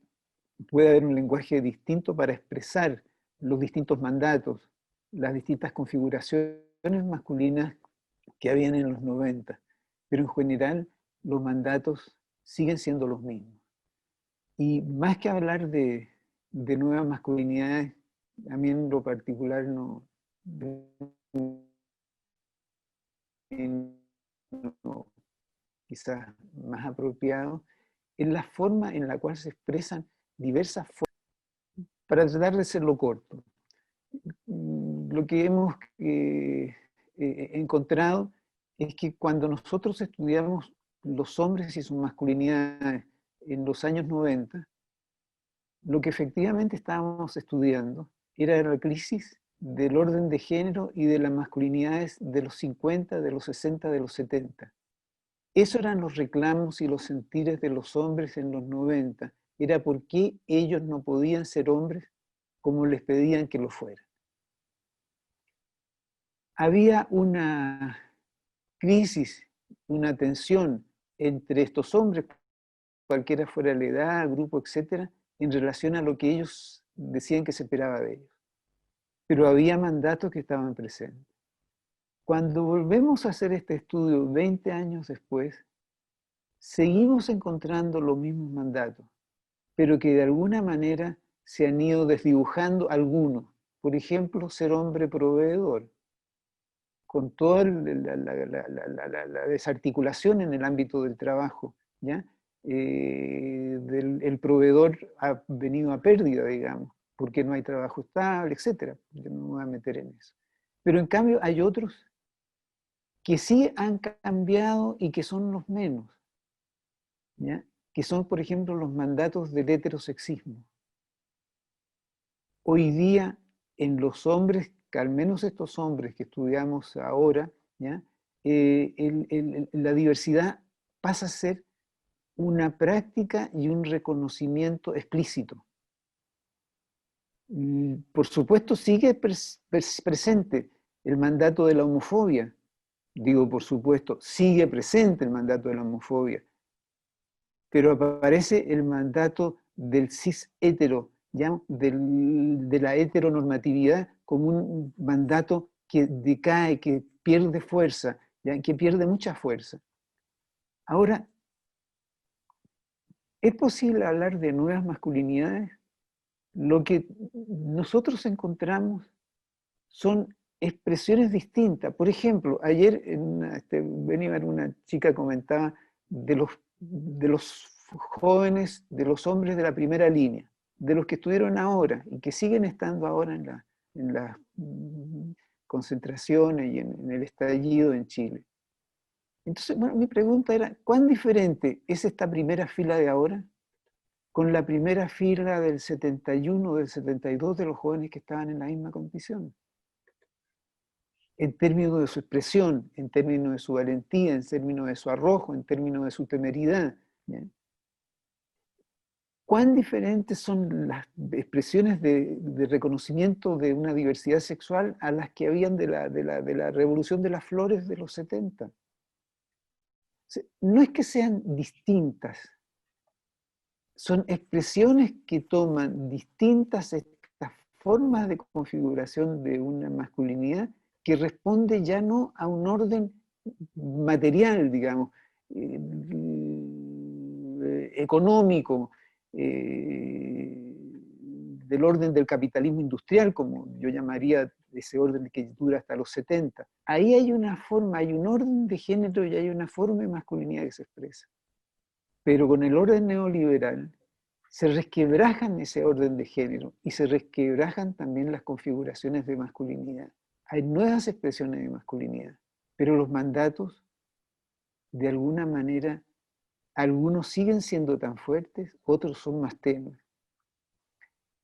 puede haber un lenguaje distinto para expresar los distintos mandatos, las distintas configuraciones masculinas que habían en los 90, pero en general los mandatos siguen siendo los mismos. Y más que hablar de nuevas masculinidades, a mí en lo particular no quizás más apropiado, es la forma en la cual se expresan diversas formas. Para tratar de hacerlo corto, lo que hemos encontrado es que cuando nosotros estudiamos los hombres y sus masculinidades en los años 90, lo que efectivamente estábamos estudiando era la crisis del orden de género y de las masculinidades de los 50, de los 60, de los 70. Esos eran los reclamos y los sentires de los hombres en los 90. Era por qué ellos no podían ser hombres como les pedían que lo fueran. Había una crisis, una tensión entre estos hombres, cualquiera fuera la edad, grupo, etcétera, en relación a lo que ellos decían que se esperaba de ellos. Pero había mandatos que estaban presentes. Cuando volvemos a hacer este estudio 20 años después, seguimos encontrando los mismos mandatos, pero que de alguna manera se han ido desdibujando algunos. Por ejemplo, ser hombre proveedor, con toda la desarticulación en el ámbito del trabajo, ¿ya? El proveedor ha venido a pérdida, digamos, porque no hay trabajo estable, etc. Yo no me voy a meter en eso. Pero en cambio hay otros que sí han cambiado y que son los menos, ¿ya? Que son, por ejemplo, los mandatos del heterosexismo. Hoy día, en los hombres, que al menos estos hombres que estudiamos ahora, ¿ya? La diversidad pasa a ser una práctica y un reconocimiento explícito. Por supuesto, sigue presente el mandato de la homofobia. Digo, por supuesto, sigue presente el mandato de la homofobia, pero aparece el mandato del cis hetero, ¿ya? De la heteronormatividad como un mandato que decae, que pierde fuerza, ¿ya? Que pierde mucha fuerza. Ahora, ¿es posible hablar de nuevas masculinidades? Lo que nosotros encontramos son expresiones distintas. Por ejemplo, ayer venía una chica comentaba de los jóvenes, de los hombres de la primera línea, de los que estuvieron ahora y que siguen estando ahora en las concentraciones y en el estallido en Chile. Entonces, bueno, mi pregunta era, ¿cuán diferente es esta primera fila de ahora con la primera fila del 71, del 72 de los jóvenes que estaban en la misma condición? En términos de su expresión, en términos de su valentía, en términos de su arrojo, en términos de su temeridad. ¿Bien? ¿Cuán diferentes son las expresiones de reconocimiento de una diversidad sexual a las que habían de la revolución de las flores de los 70? No es que sean distintas, son expresiones que toman distintas estas formas de configuración de una masculinidad que responde ya no a un orden material, digamos, económico, del orden del capitalismo industrial, como yo llamaría ese orden que dura hasta los 70. Ahí hay una forma, hay un orden de género y hay una forma de masculinidad que se expresa. Pero con el orden neoliberal se resquebrajan ese orden de género y se resquebrajan también las configuraciones de masculinidad. Hay nuevas expresiones de masculinidad, pero los mandatos, de alguna manera, algunos siguen siendo tan fuertes, otros son más tenues.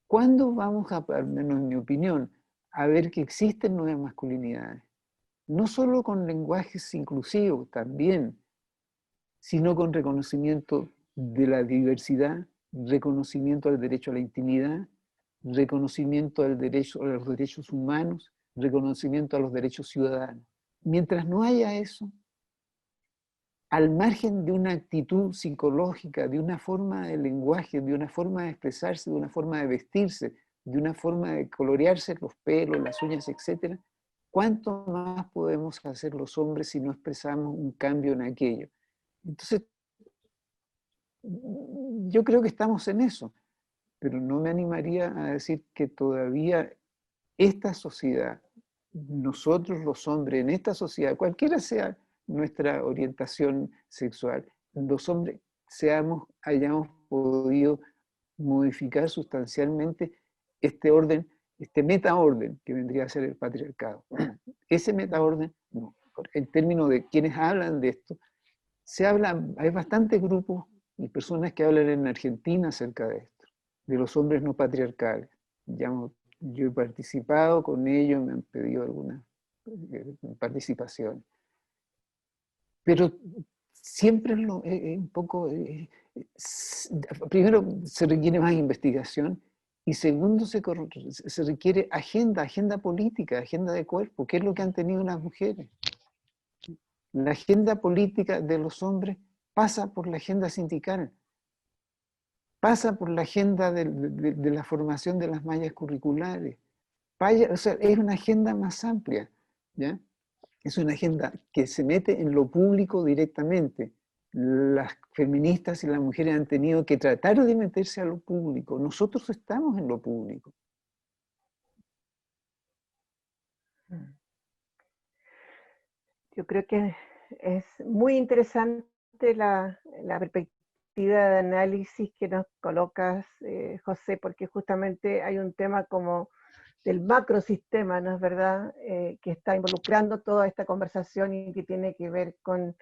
¿Cuándo vamos a, al menos en mi opinión, a ver que existen nuevas masculinidades? No solo con lenguajes inclusivos, también, sino con reconocimiento de la diversidad, reconocimiento al derecho a la intimidad, reconocimiento al derecho, a los derechos humanos, reconocimiento a los derechos ciudadanos. Mientras no haya eso, al margen de una actitud psicológica, de una forma de lenguaje, de una forma de expresarse, de una forma de vestirse, de una forma de colorearse los pelos, las uñas, etc., ¿cuánto más podemos hacer los hombres si no expresamos un cambio en aquello? Entonces, yo creo que estamos en eso, pero no me animaría a decir que todavía esta sociedad, nosotros los hombres en esta sociedad, cualquiera sea nuestra orientación sexual, los hombres hayamos podido modificar sustancialmente este orden, este metaorden que vendría a ser el patriarcado. Ese metaorden, no. En términos de quienes hablan de esto, hay bastantes grupos y personas que hablan en Argentina acerca de esto. de los hombres no patriarcales. Yo he participado con ellos, me han pedido alguna participación. Pero siempre es un poco... primero, se requiere más investigación, y segundo, se requiere agenda política, agenda de cuerpo, que es lo que han tenido las mujeres. La agenda política de los hombres pasa por la agenda sindical, pasa por la agenda de la formación de las mallas curriculares. O sea, es una agenda más amplia, ¿ya? Es una agenda que se mete en lo público directamente. Las feministas y las mujeres han tenido que tratar de meterse a lo público. Nosotros estamos en lo público. Yo creo que es muy interesante la perspectiva de análisis que nos colocas, José, porque justamente hay un tema como del macrosistema, ¿no es verdad?, que está involucrando toda esta conversación y que tiene que ver con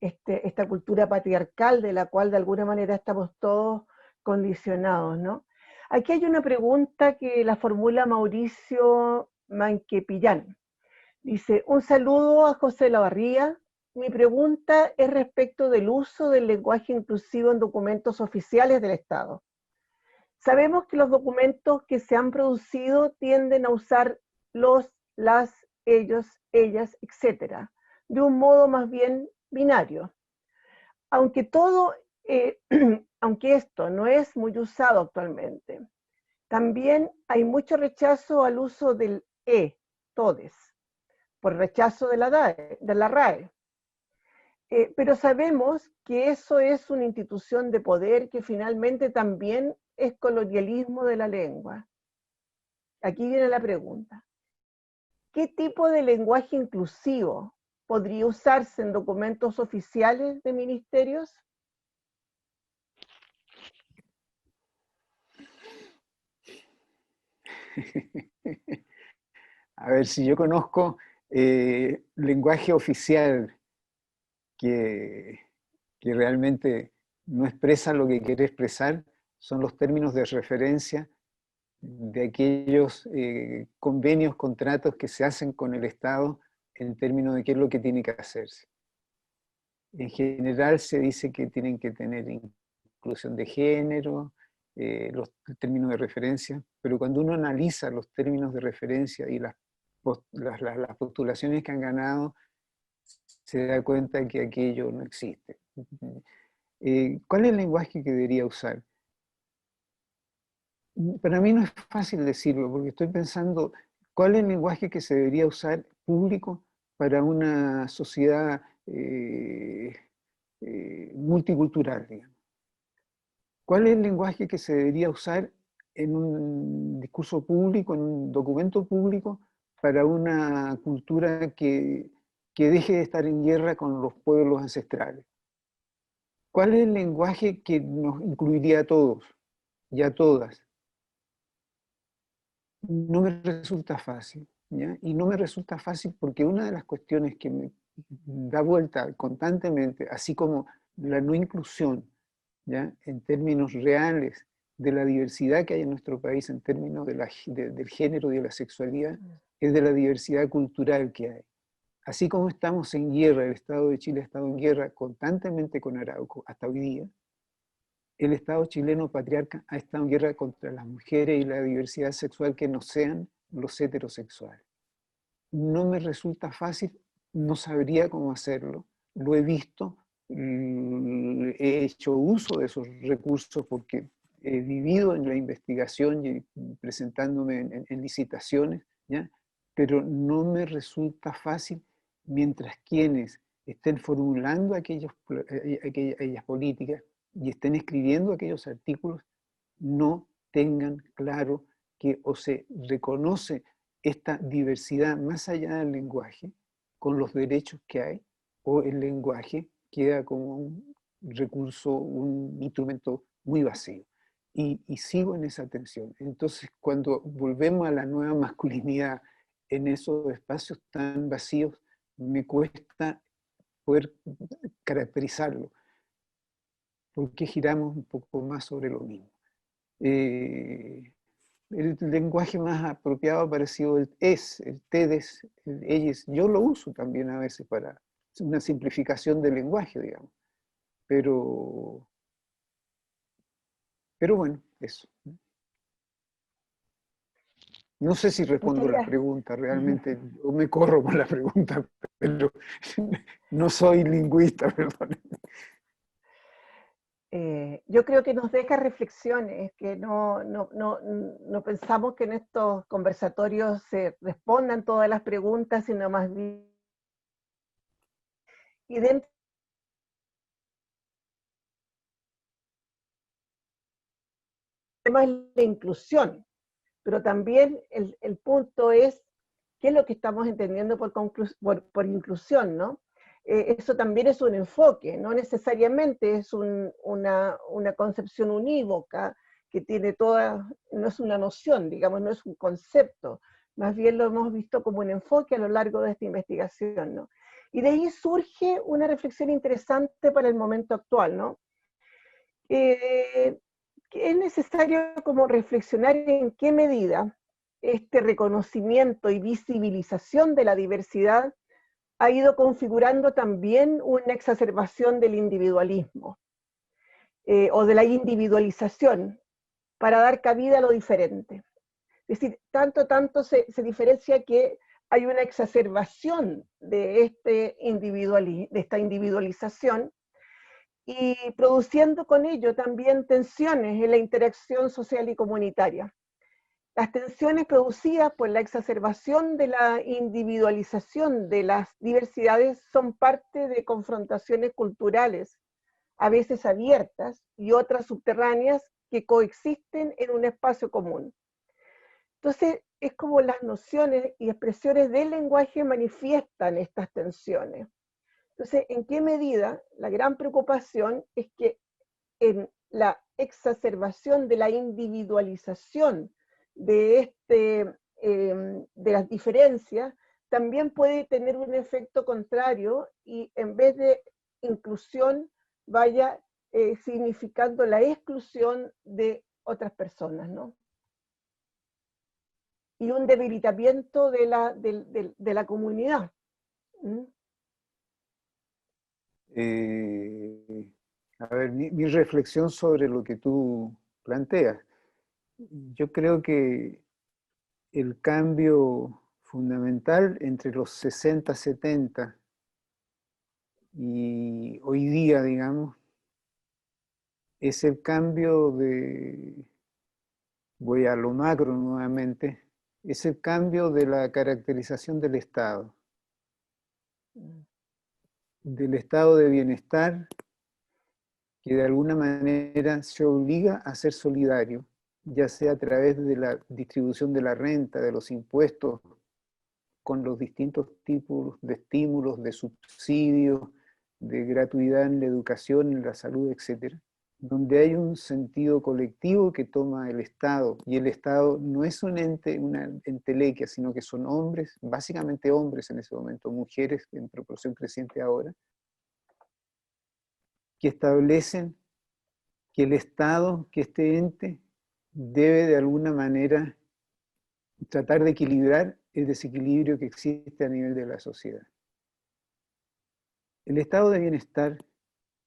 esta cultura patriarcal de la cual de alguna manera estamos todos condicionados, ¿no? Aquí hay una pregunta que la formula Mauricio Manquepillán. Dice, un saludo a José Lavarría. Mi pregunta es respecto del uso del lenguaje inclusivo en documentos oficiales del Estado. Sabemos que los documentos que se han producido tienden a usar los, las, ellos, ellas, etc., de un modo más bien binario. Aunque aunque esto no es muy usado actualmente, también hay mucho rechazo al uso del todes, por rechazo de la RAE. Pero sabemos que eso es una institución de poder que finalmente también es colonialismo de la lengua. Aquí viene la pregunta. ¿Qué tipo de lenguaje inclusivo podría usarse en documentos oficiales de ministerios? A ver, si yo conozco lenguaje oficial que realmente no expresa lo que quiere expresar, son los términos de referencia de aquellos convenios, contratos que se hacen con el Estado en términos de qué es lo que tiene que hacerse. En general se dice que tienen que tener inclusión de género, los términos de referencia, pero cuando uno analiza los términos de referencia y las postulaciones que han ganado, se da cuenta que aquello no existe. ¿Cuál es el lenguaje que debería usar? Para mí no es fácil decirlo, porque estoy pensando cuál es el lenguaje que se debería usar público para una sociedad multicultural, digamos. ¿Cuál es el lenguaje que se debería usar en un discurso público, en un documento público, para una cultura que deje de estar en guerra con los pueblos ancestrales? ¿Cuál es el lenguaje que nos incluiría a todos y a todas? No me resulta fácil, ¿ya? Y no me resulta fácil porque una de las cuestiones que me da vuelta constantemente, así como la no inclusión, ¿ya?, en términos reales de la diversidad que hay en nuestro país, en términos del género y de la sexualidad, es de la diversidad cultural que hay. Así como estamos en guerra, el Estado de Chile ha estado en guerra constantemente con Arauco hasta hoy día, el Estado chileno patriarca ha estado en guerra contra las mujeres y la diversidad sexual que no sean los heterosexuales. No me resulta fácil, no sabría cómo hacerlo, lo he visto, he hecho uso de esos recursos porque he vivido en la investigación y presentándome en licitaciones, ¿ya? Pero no me resulta fácil mientras quienes estén formulando aquellas políticas y estén escribiendo aquellos artículos no tengan claro que o se reconoce esta diversidad más allá del lenguaje con los derechos que hay, o el lenguaje queda como un recurso, un instrumento muy vacío. Y sigo en esa tensión. Entonces, cuando volvemos a la nueva masculinidad en esos espacios tan vacíos, me cuesta poder caracterizarlo, porque giramos un poco más sobre lo mismo. El lenguaje más apropiado ha parecido el es, el tedes, el ellos. Yo lo uso también a veces para una simplificación del lenguaje, digamos. Pero bueno, eso. No sé si Muchas respondo la gracias. pregunta realmente, o me corro por la pregunta, pero no soy lingüista, perdón. Yo creo que nos deja reflexiones, que no pensamos que en estos conversatorios se respondan todas las preguntas, sino más bien, y dentro del tema es la inclusión, pero también el punto es qué es lo que estamos entendiendo por inclusión, ¿no? Eso también es un enfoque, no necesariamente es una concepción unívoca que tiene toda, no es una noción, digamos, no es un concepto, más bien lo hemos visto como un enfoque a lo largo de esta investigación, ¿no? Y de ahí surge una reflexión interesante para el momento actual, ¿no? Que es necesario como reflexionar en qué medida este reconocimiento y visibilización de la diversidad ha ido configurando también una exacerbación del individualismo o de la individualización para dar cabida a lo diferente. Es decir, tanto se diferencia que hay una exacerbación de esta individualización y produciendo con ello también tensiones en la interacción social y comunitaria. Las tensiones producidas por la exacerbación de la individualización de las diversidades son parte de confrontaciones culturales, a veces abiertas y otras subterráneas que coexisten en un espacio común. Entonces, es como las nociones y expresiones del lenguaje manifiestan estas tensiones. Entonces, ¿en qué medida? La gran preocupación es que en la exacerbación de la individualización de, de las diferencias, también puede tener un efecto contrario y en vez de inclusión vaya significando la exclusión de otras personas, ¿no? Y un debilitamiento de la comunidad. ¿Mm? A ver, mi reflexión sobre lo que tú planteas. Yo creo que el cambio fundamental entre los 60, 70 y hoy día, digamos, es el cambio de, voy a lo macro nuevamente, es el cambio de la caracterización del estado de bienestar que de alguna manera se obliga a ser solidario, ya sea a través de la distribución de la renta, de los impuestos, con los distintos tipos de estímulos, de subsidios, de gratuidad en la educación, en la salud, etc. Donde hay un sentido colectivo que toma el Estado, y el Estado no es un ente, una entelequia, sino que son hombres, básicamente hombres en ese momento, mujeres en proporción creciente ahora, que establecen que el Estado, que este ente, debe de alguna manera tratar de equilibrar el desequilibrio que existe a nivel de la sociedad. El estado de bienestar,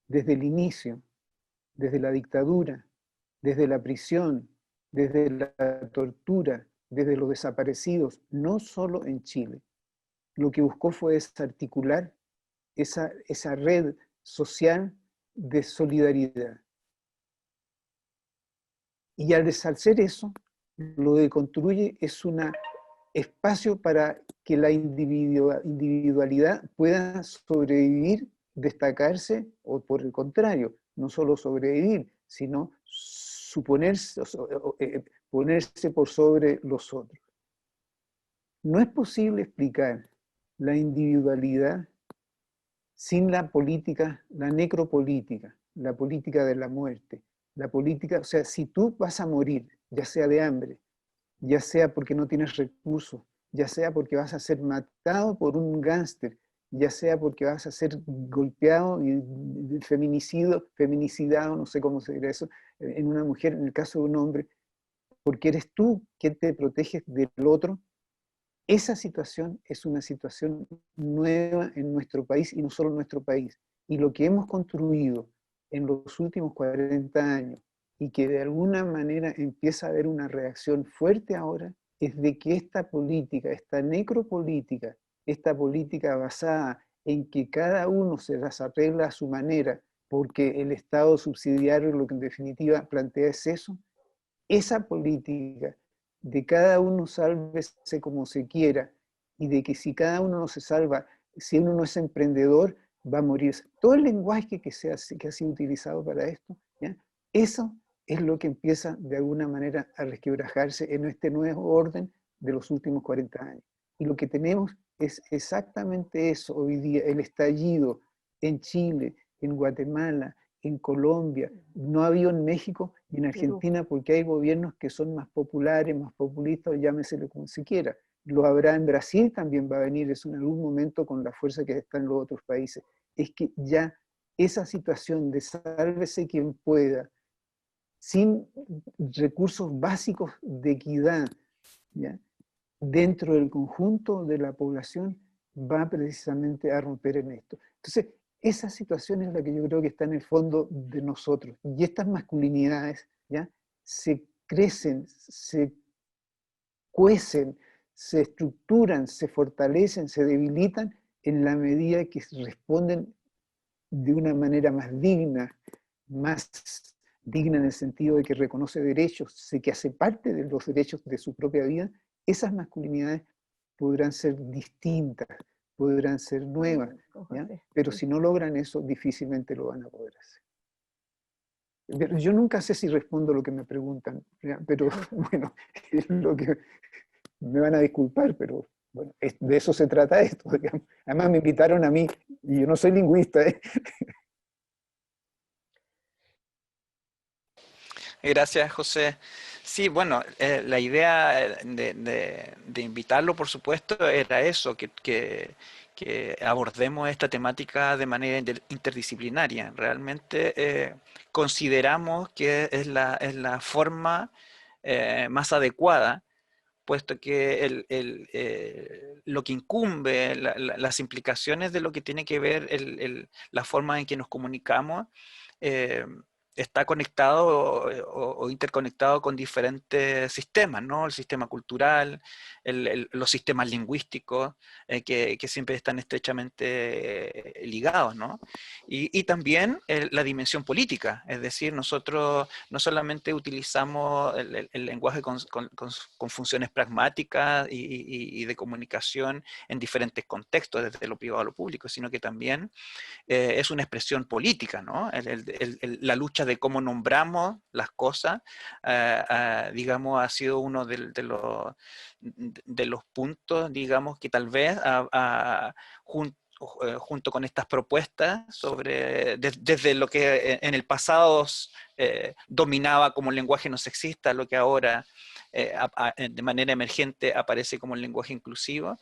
desde el inicio, desde la dictadura, desde la prisión, desde la tortura, desde los desaparecidos, no solo en Chile, lo que buscó fue desarticular esa red social de solidaridad. Y al deshacer eso, lo que construye es un espacio para que la individualidad pueda sobrevivir, destacarse, o por el contrario, no solo sobrevivir, sino suponerse, ponerse por sobre los otros. No es posible explicar la individualidad sin la política, la necropolítica, la política de la muerte, la política, o sea, si tú vas a morir, ya sea de hambre, ya sea porque no tienes recursos, ya sea porque vas a ser matado por un gángster ya sea porque vas a ser golpeado y feminicidado, no sé cómo se dirá eso, en una mujer, en el caso de un hombre, porque eres tú quien te proteges del otro. Esa situación es una situación nueva en nuestro país y no solo en nuestro país. Y lo que hemos construido en los últimos 40 años y que de alguna manera empieza a haber una reacción fuerte ahora, es de que esta política, esta necropolítica, esta política basada en que cada uno se las arregla a su manera, porque el Estado subsidiario lo que en definitiva plantea es eso, esa política de cada uno sálvese como se quiera y de que si cada uno no se salva, si uno no es emprendedor, va a morir. Todo el lenguaje que ha sido utilizado para esto, ¿ya? Eso es lo que empieza de alguna manera a resquebrajarse en este nuevo orden de los últimos 40 años. Y lo que tenemos es exactamente eso hoy día, el estallido en Chile, en Guatemala, en Colombia, no ha habido en México y en Argentina porque hay gobiernos que son más populares, más populistas, llámeselo como se quiera. Lo habrá en Brasil, también va a venir eso en algún momento con la fuerza que está en los otros países. Es que ya esa situación de sálvese quien pueda, sin recursos básicos de equidad, ¿ya?, dentro del conjunto de la población, va precisamente a romper en esto. Entonces, esa situación es la que yo creo que está en el fondo de nosotros. Y estas masculinidades, ¿ya?, se crecen, se cuecen, se estructuran, se fortalecen, se debilitan en la medida que responden de una manera más digna en el sentido de que reconoce derechos, que hace parte de los derechos de su propia vida. Esas masculinidades podrán ser distintas, podrán ser nuevas, ¿ya? Pero si no logran eso, difícilmente lo van a poder hacer. Pero yo nunca sé si respondo lo que me preguntan, ¿ya? Pero bueno, es lo que me van a disculpar, pero bueno, de eso se trata esto, digamos. Además me invitaron a mí, y yo no soy lingüista, ¿eh? Gracias, José. Sí, bueno, la idea de invitarlo, por supuesto, era eso, que abordemos esta temática de manera interdisciplinaria. Realmente consideramos que es la forma más adecuada, puesto que lo que incumbe, las implicaciones de lo que tiene que ver la forma en que nos comunicamos, eh, está conectado o interconectado con diferentes sistemas, ¿no? El sistema cultural, los sistemas lingüísticos, que siempre están estrechamente ligados, ¿no? Y también la dimensión política, es decir, nosotros no solamente utilizamos el lenguaje con funciones pragmáticas y de comunicación en diferentes contextos, desde lo privado a lo público, sino que también es una expresión política, ¿no? La lucha de cómo nombramos las cosas, digamos, ha sido uno de los puntos, digamos, que tal vez junto con estas propuestas desde lo que en el pasado dominaba como lenguaje no sexista, lo que ahora de manera emergente aparece como el lenguaje inclusivo,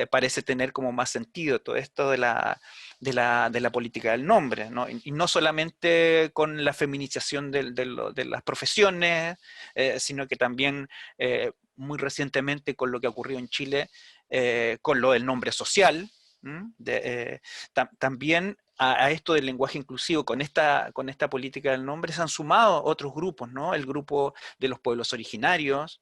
parece tener como más sentido todo esto de la política del nombre, ¿no? Y no solamente con la feminización de las profesiones, sino que también muy recientemente con lo que ocurrió en Chile, con lo del nombre social. También a esto del lenguaje inclusivo, con esta política del nombre, se han sumado otros grupos, ¿no? El grupo de los pueblos originarios,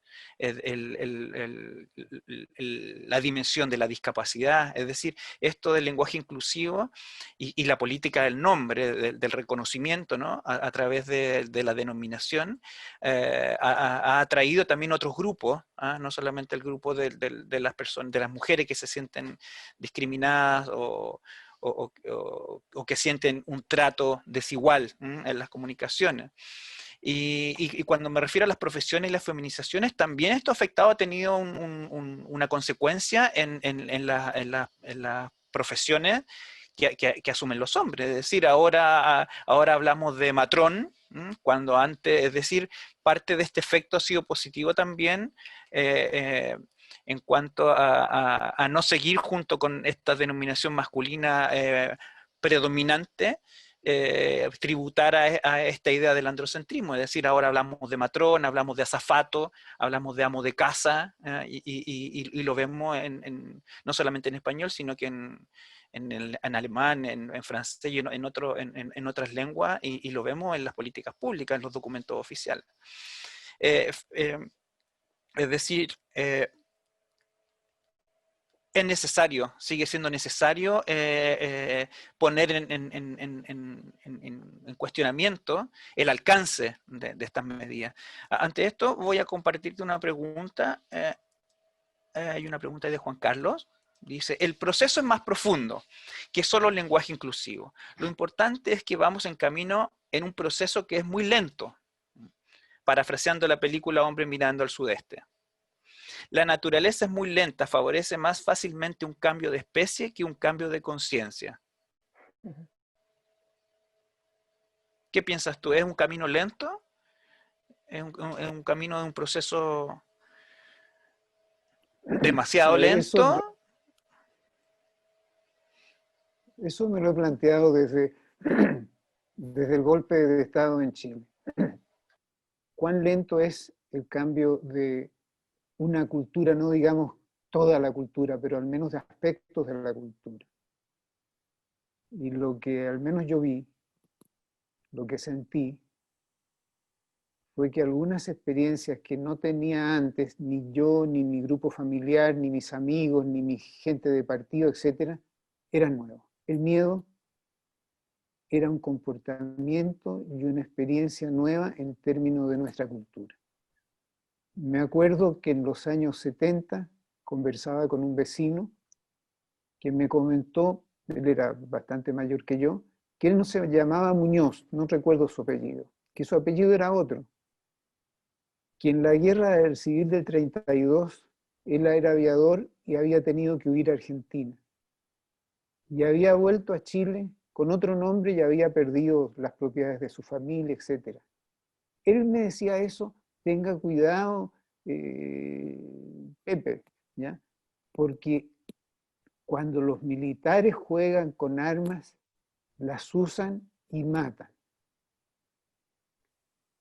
la dimensión de la discapacidad, es decir, esto del lenguaje inclusivo y la política del nombre, del reconocimiento, ¿no? A través de la denominación, ha atraído también otros grupos, no solamente el grupo de las personas, de las mujeres que se sienten discriminadas o que sienten un trato desigual en las comunicaciones. Y cuando me refiero a las profesiones y las feminizaciones, también esto afectado ha tenido una consecuencia en las profesiones que asumen los hombres. Es decir, ahora hablamos de matrón, cuando antes, es decir, parte de este efecto ha sido positivo también, en cuanto a no seguir junto con esta denominación masculina predominante, tributar a esta idea del androcentrismo. Es decir, ahora hablamos de matrón, hablamos de azafato, hablamos de amo de casa, y lo vemos no solamente en español, sino que en alemán, en francés y en otras lenguas, y lo vemos en las políticas públicas, en los documentos oficiales. Es decir, es necesario, sigue siendo necesario poner en cuestionamiento el alcance de estas medidas. Ante esto voy a compartirte una pregunta. Hay una pregunta de Juan Carlos. Dice, el proceso es más profundo que solo el lenguaje inclusivo. Lo importante es que vamos en camino en un proceso que es muy lento, parafraseando la película Hombre mirando al sudeste. La naturaleza es muy lenta, favorece más fácilmente un cambio de especie que un cambio de conciencia. ¿Qué piensas tú? ¿Es un camino lento? ¿Es un camino de un proceso demasiado lento? Eso me lo he planteado desde el golpe de Estado en Chile. ¿Cuán lento es el cambio de una cultura, no digamos toda la cultura, pero al menos de aspectos de la cultura? Y lo que al menos yo vi, lo que sentí, fue que algunas experiencias que no tenía antes, ni yo, ni mi grupo familiar, ni mis amigos, ni mi gente de partido, etc., eran nuevas. El miedo era un comportamiento y una experiencia nueva en términos de nuestra cultura. Me acuerdo que en los años 70 conversaba con un vecino que me comentó, él era bastante mayor que yo, que él no se llamaba Muñoz, no recuerdo su apellido, que su apellido era otro, que en la guerra civil del 32 él era aviador y había tenido que huir a Argentina. Y había vuelto a Chile con otro nombre y había perdido las propiedades de su familia, etc. Él me decía eso, tenga cuidado, Pepe, ¿ya? Porque cuando los militares juegan con armas, las usan y matan.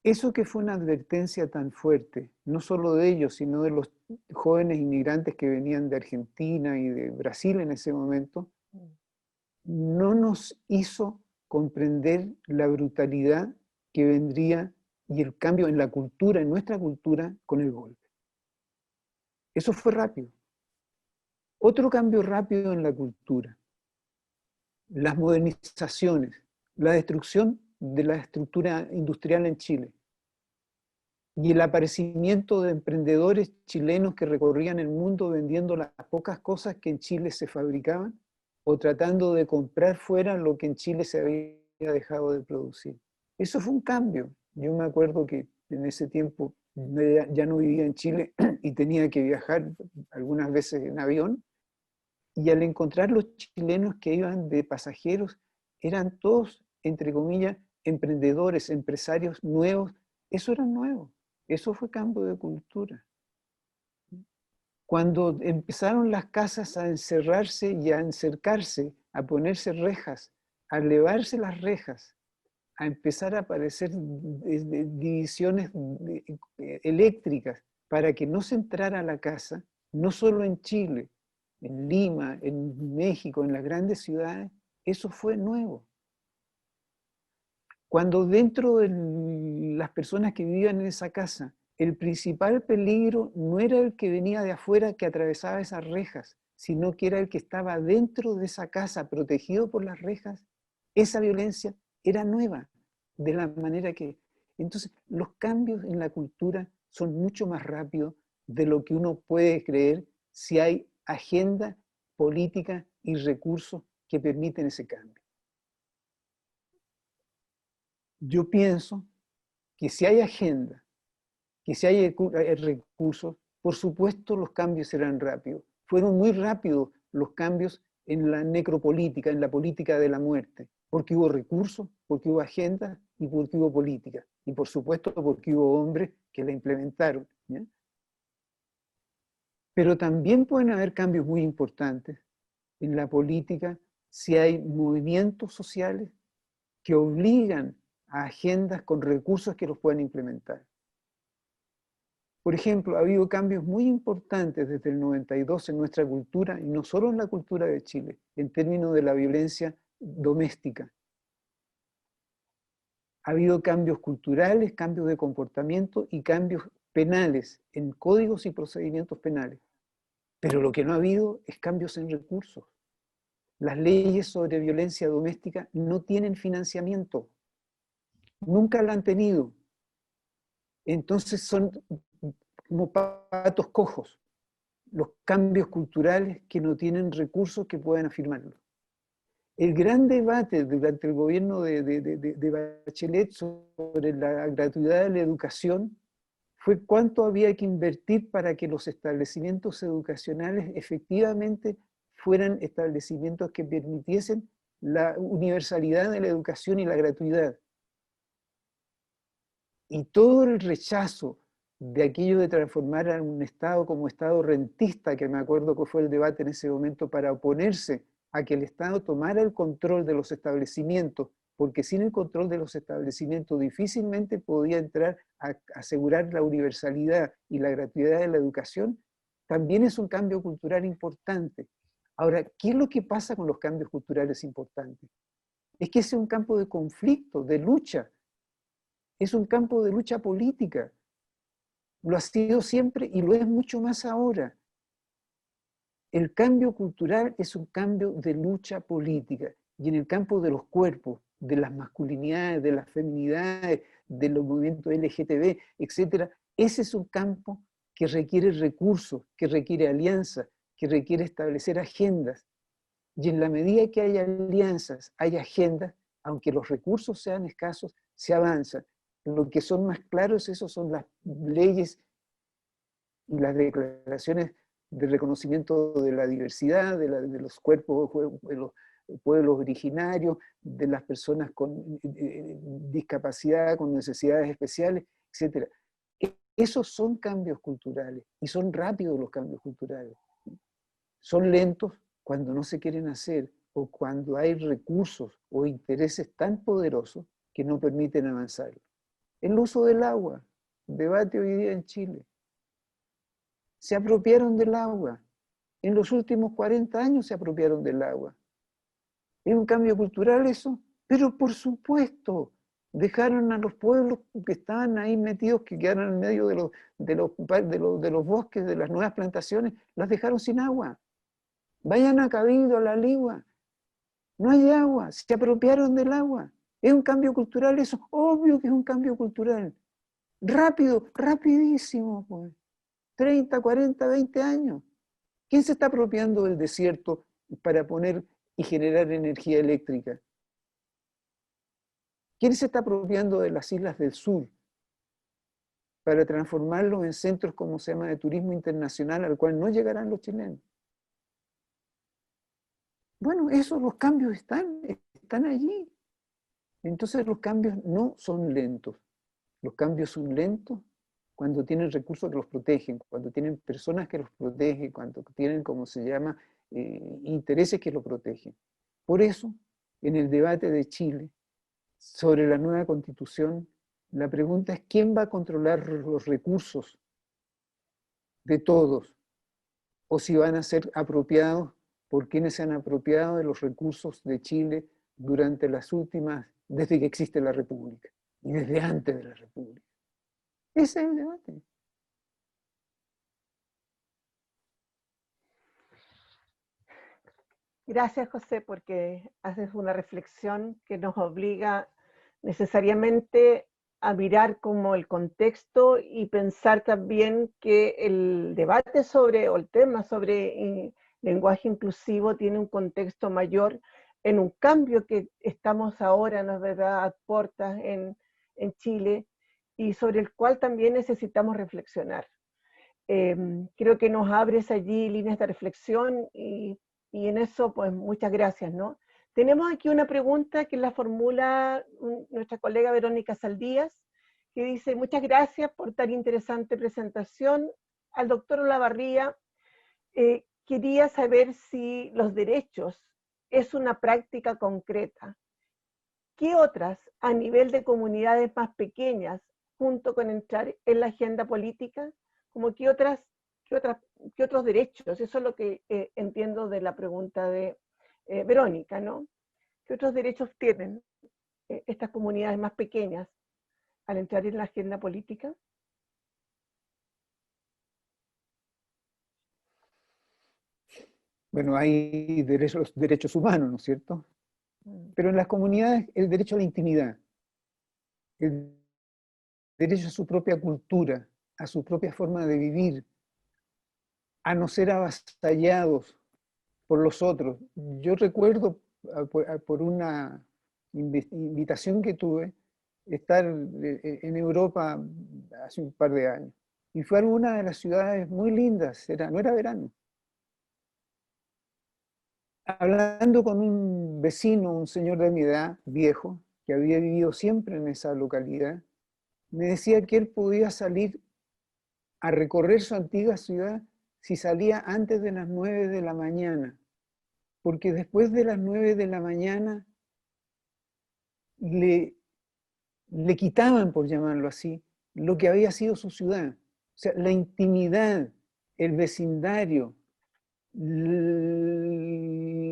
Eso que fue una advertencia tan fuerte, no solo de ellos, sino de los jóvenes inmigrantes que venían de Argentina y de Brasil en ese momento, no nos hizo comprender la brutalidad que vendría y el cambio en la cultura, en nuestra cultura, con el golpe. Eso fue rápido. Otro cambio rápido en la cultura, las modernizaciones, la destrucción de la estructura industrial en Chile y el aparecimiento de emprendedores chilenos que recorrían el mundo vendiendo las pocas cosas que en Chile se fabricaban o tratando de comprar fuera lo que en Chile se había dejado de producir. Eso fue un cambio. Yo me acuerdo que en ese tiempo ya no vivía en Chile y tenía que viajar algunas veces en avión, y al encontrar los chilenos que iban de pasajeros, eran todos, entre comillas, emprendedores, empresarios nuevos. Eso era nuevo, eso fue cambio de cultura. Cuando empezaron las casas a encerrarse y a encercarse, a ponerse rejas, a elevarse las rejas, a empezar a aparecer divisiones eléctricas para que no se entrara a la casa, no solo en Chile, en Lima, en México, en las grandes ciudades, eso fue nuevo. Cuando dentro de las personas que vivían en esa casa, el principal peligro no era el que venía de afuera, que atravesaba esas rejas, sino que era el que estaba dentro de esa casa, protegido por las rejas, esa violencia era nueva, de la manera que... Entonces, los cambios en la cultura son mucho más rápidos de lo que uno puede creer si hay agenda política y recursos que permiten ese cambio. Yo pienso que si hay agenda, que si hay recursos, por supuesto los cambios serán rápidos. Fueron muy rápidos los cambios en la necropolítica, en la política de la muerte, porque hubo recursos, porque hubo agenda y porque hubo política. Y por supuesto porque hubo hombres que la implementaron, ¿ya? Pero también pueden haber cambios muy importantes en la política si hay movimientos sociales que obligan a agendas con recursos que los puedan implementar. Por ejemplo, ha habido cambios muy importantes desde el 92 en nuestra cultura, y no solo en la cultura de Chile, en términos de la violencia doméstica. Ha habido cambios culturales, cambios de comportamiento y cambios penales, en códigos y procedimientos penales. Pero lo que no ha habido es cambios en recursos. Las leyes sobre violencia doméstica no tienen financiamiento. Nunca la han tenido. Entonces son como patos cojos los cambios culturales que no tienen recursos que puedan afirmarlo. El gran debate durante el gobierno de Bachelet sobre la gratuidad de la educación fue cuánto había que invertir para que los establecimientos educacionales efectivamente fueran establecimientos que permitiesen la universalidad de la educación y la gratuidad. Y todo el rechazo de aquello de transformar a un Estado como Estado rentista, que me acuerdo que fue el debate en ese momento, para oponerse a que el Estado tomara el control de los establecimientos, porque sin el control de los establecimientos difícilmente podía entrar a asegurar la universalidad y la gratuidad de la educación, también es un cambio cultural importante. Ahora, ¿qué es lo que pasa con los cambios culturales importantes? Es que ese es un campo de conflicto, de lucha, es un campo de lucha política. Lo ha sido siempre y lo es mucho más ahora. El cambio cultural es un cambio de lucha política. Y en el campo de los cuerpos, de las masculinidades, de las feminidades, de los movimientos LGTB, etc., ese es un campo que requiere recursos, que requiere alianzas, que requiere establecer agendas. Y en la medida que haya alianzas, hay agendas, aunque los recursos sean escasos, se avanza. Lo que son más claros, esos son las leyes y las declaraciones de reconocimiento de la diversidad, de los cuerpos, de los pueblos originarios, de las personas con discapacidad, con necesidades especiales, etc. Esos son cambios culturales, y son rápidos los cambios culturales. Son lentos cuando no se quieren hacer, o cuando hay recursos o intereses tan poderosos que no permiten avanzar. El uso del agua, debate hoy día en Chile. Se apropiaron del agua. En los últimos 40 años se apropiaron del agua. ¿Es un cambio cultural eso? Pero por supuesto, dejaron a los pueblos que estaban ahí metidos, que quedaron en medio de los bosques, de las nuevas plantaciones, las dejaron sin agua. Vayan a Cabildo, a La Ligua. No hay agua, se apropiaron del agua. ¿Es un cambio cultural eso? Obvio que es un cambio cultural. Rápido, rapidísimo, pues. 30, 40, 20 años. ¿Quién se está apropiando del desierto para poner y generar energía eléctrica? ¿Quién se está apropiando de las islas del sur para transformarlos en centros, como se llama, de turismo internacional, al cual no llegarán los chilenos? Bueno, los cambios están allí. Entonces los cambios no son lentos. Los cambios son lentos cuando tienen recursos que los protegen, cuando tienen personas que los protegen, cuando tienen, como se llama, intereses que los protegen. Por eso, en el debate de Chile sobre la nueva Constitución, la pregunta es ¿quién va a controlar los recursos de todos? O si van a ser apropiados por quienes se han apropiado de los recursos de Chile durante las últimas, desde que existe la República y desde antes de la República. Ese es el debate. Gracias, José, porque haces una reflexión que nos obliga necesariamente a mirar como el contexto y pensar también que el debate sobre, o el tema sobre lenguaje inclusivo tiene un contexto mayor en un cambio que estamos ahora, ¿no es verdad?, a puertas en Chile, y sobre el cual también necesitamos reflexionar. Creo que nos abres allí líneas de reflexión y en eso, pues, muchas gracias, ¿no? Tenemos aquí una pregunta que la formula nuestra colega Verónica Saldías, que dice: muchas gracias por tan interesante presentación. Al doctor Olavarría Quería saber si los derechos es una práctica concreta. ¿Qué otras, a nivel de comunidades más pequeñas, junto con entrar en la agenda política, como qué otros derechos? Eso es lo que entiendo de la pregunta de Verónica, ¿no? ¿Qué otros derechos tienen estas comunidades más pequeñas al entrar en la agenda política? Bueno, hay derechos humanos, ¿no es cierto? Pero en las comunidades el derecho a la intimidad, el derecho a su propia cultura, a su propia forma de vivir, a no ser avasallados por los otros. Yo recuerdo, por una invitación que tuve, estar en Europa hace un par de años. Y fue a una de las ciudades muy lindas, no era verano. Hablando con un vecino, un señor de mi edad, viejo, que había vivido siempre en esa localidad, me decía que él podía salir a recorrer su antigua ciudad si salía antes de las 9 de la mañana, porque después de las 9 de la mañana le, le quitaban, por llamarlo así, lo que había sido su ciudad. O sea, la intimidad, el vecindario,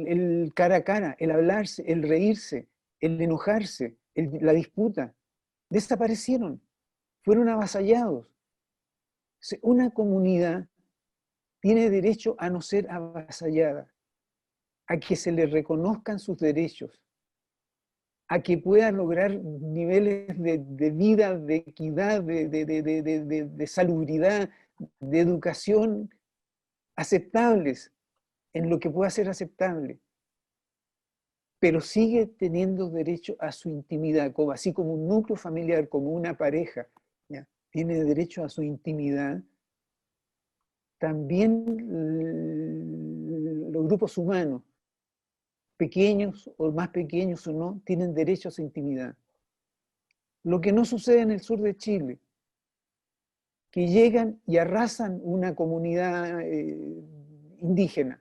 el cara a cara, el hablarse, el reírse, el enojarse, la disputa, desaparecieron, fueron avasallados. Una comunidad tiene derecho a no ser avasallada, a que se le reconozcan sus derechos, a que pueda lograr niveles de vida, de equidad, de salubridad, de educación aceptables, en lo que pueda ser aceptable, pero sigue teniendo derecho a su intimidad, así como un núcleo familiar, como una pareja, ¿ya? Tiene derecho a su intimidad. También los grupos humanos, pequeños o más pequeños o no, tienen derecho a su intimidad. Lo que no sucede en el sur de Chile, que llegan y arrasan una comunidad indígena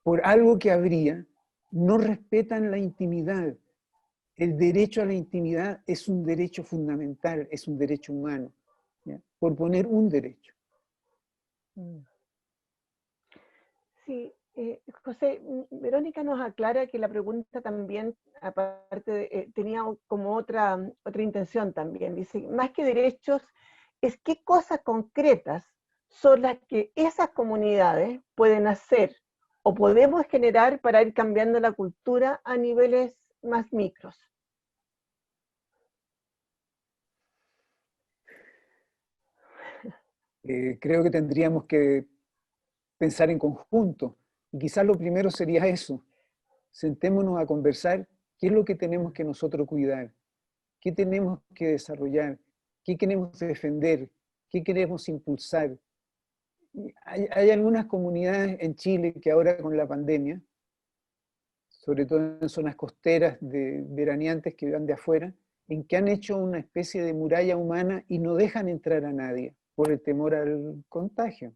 por algo que habría, no respetan la intimidad. El derecho a la intimidad es un derecho fundamental, es un derecho humano, ¿ya? Por poner un derecho. Sí, José, Verónica nos aclara que la pregunta también, aparte tenía como otra intención también. Dice, más que derechos, es qué cosas concretas son las que esas comunidades pueden hacer o podemos generar para ir cambiando la cultura a niveles más micros. Creo que tendríamos que pensar en conjunto. Y quizás lo primero sería eso. Sentémonos a conversar qué es lo que tenemos que nosotros cuidar, qué tenemos que desarrollar, qué queremos defender, qué queremos impulsar. Hay algunas comunidades en Chile que ahora con la pandemia, sobre todo en zonas costeras de veraneantes que van de afuera, en que han hecho una especie de muralla humana y no dejan entrar a nadie por el temor al contagio.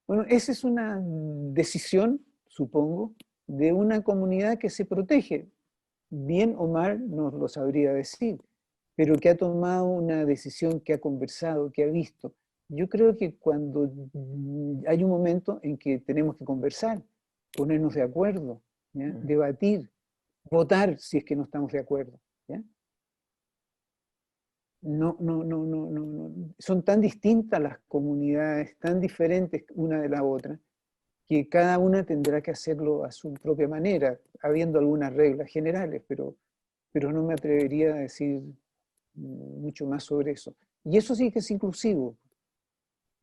Bueno, esa es una decisión, supongo, de una comunidad que se protege. Bien o mal, no lo sabría decir, pero que ha tomado una decisión, que ha conversado, que ha visto. Yo creo que cuando hay un momento en que tenemos que conversar, ponernos de acuerdo, ¿ya? Debatir, votar si es que no estamos de acuerdo. ¿Ya? No. Son tan distintas las comunidades, tan diferentes una de la otra, que cada una tendrá que hacerlo a su propia manera, habiendo algunas reglas generales, pero no me atrevería a decir mucho más sobre eso. Y eso sí que es inclusivo.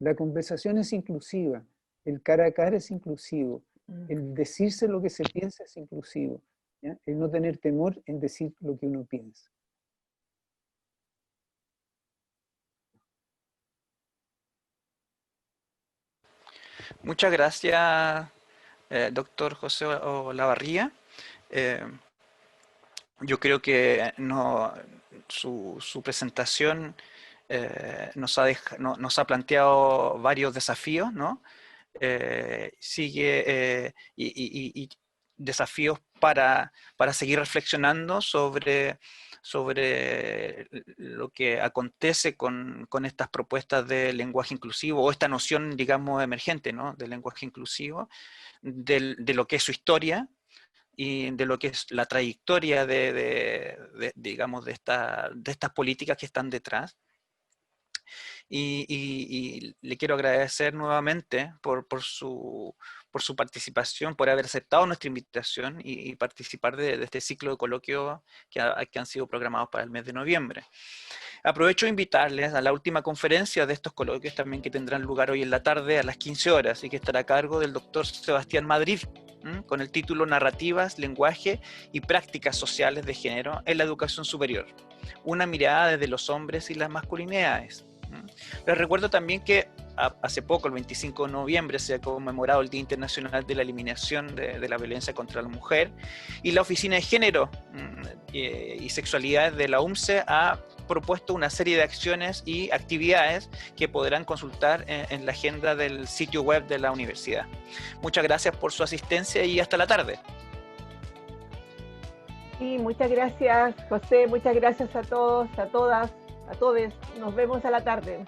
La conversación es inclusiva, el cara a cara es inclusivo, el decirse lo que se piensa es inclusivo, ¿ya? El no tener temor en decir lo que uno piensa. Muchas gracias, doctor José Olavarría. Eh, yo creo que no, su presentación nos ha planteado varios desafíos, ¿no? Y desafíos para seguir reflexionando sobre lo que acontece con estas propuestas de lenguaje inclusivo, o esta noción, digamos, emergente, ¿no? De lenguaje inclusivo, de lo que es su historia y de lo que es la trayectoria digamos, de estas políticas que están detrás. Y le quiero agradecer nuevamente por su participación, por haber aceptado nuestra invitación y participar de este ciclo de coloquios que han sido programados para el mes de noviembre. Aprovecho de invitarles a la última conferencia de estos coloquios también, que tendrán lugar hoy en la tarde a las 15 horas y que estará a cargo del doctor Sebastián Madrid, con el título Narrativas, Lenguaje y Prácticas Sociales de Género en la Educación Superior. Una mirada desde los hombres y las masculinidades. Les recuerdo también que hace poco, el 25 de noviembre, se ha conmemorado el Día Internacional de la Eliminación de la Violencia contra la Mujer, y la Oficina de Género y Sexualidades de la UMCE ha propuesto una serie de acciones y actividades que podrán consultar en la agenda del sitio web de la universidad. Muchas gracias por su asistencia y hasta la tarde. Sí, muchas gracias, José. Muchas gracias a todos, a todas, a todes. Nos vemos a la tarde.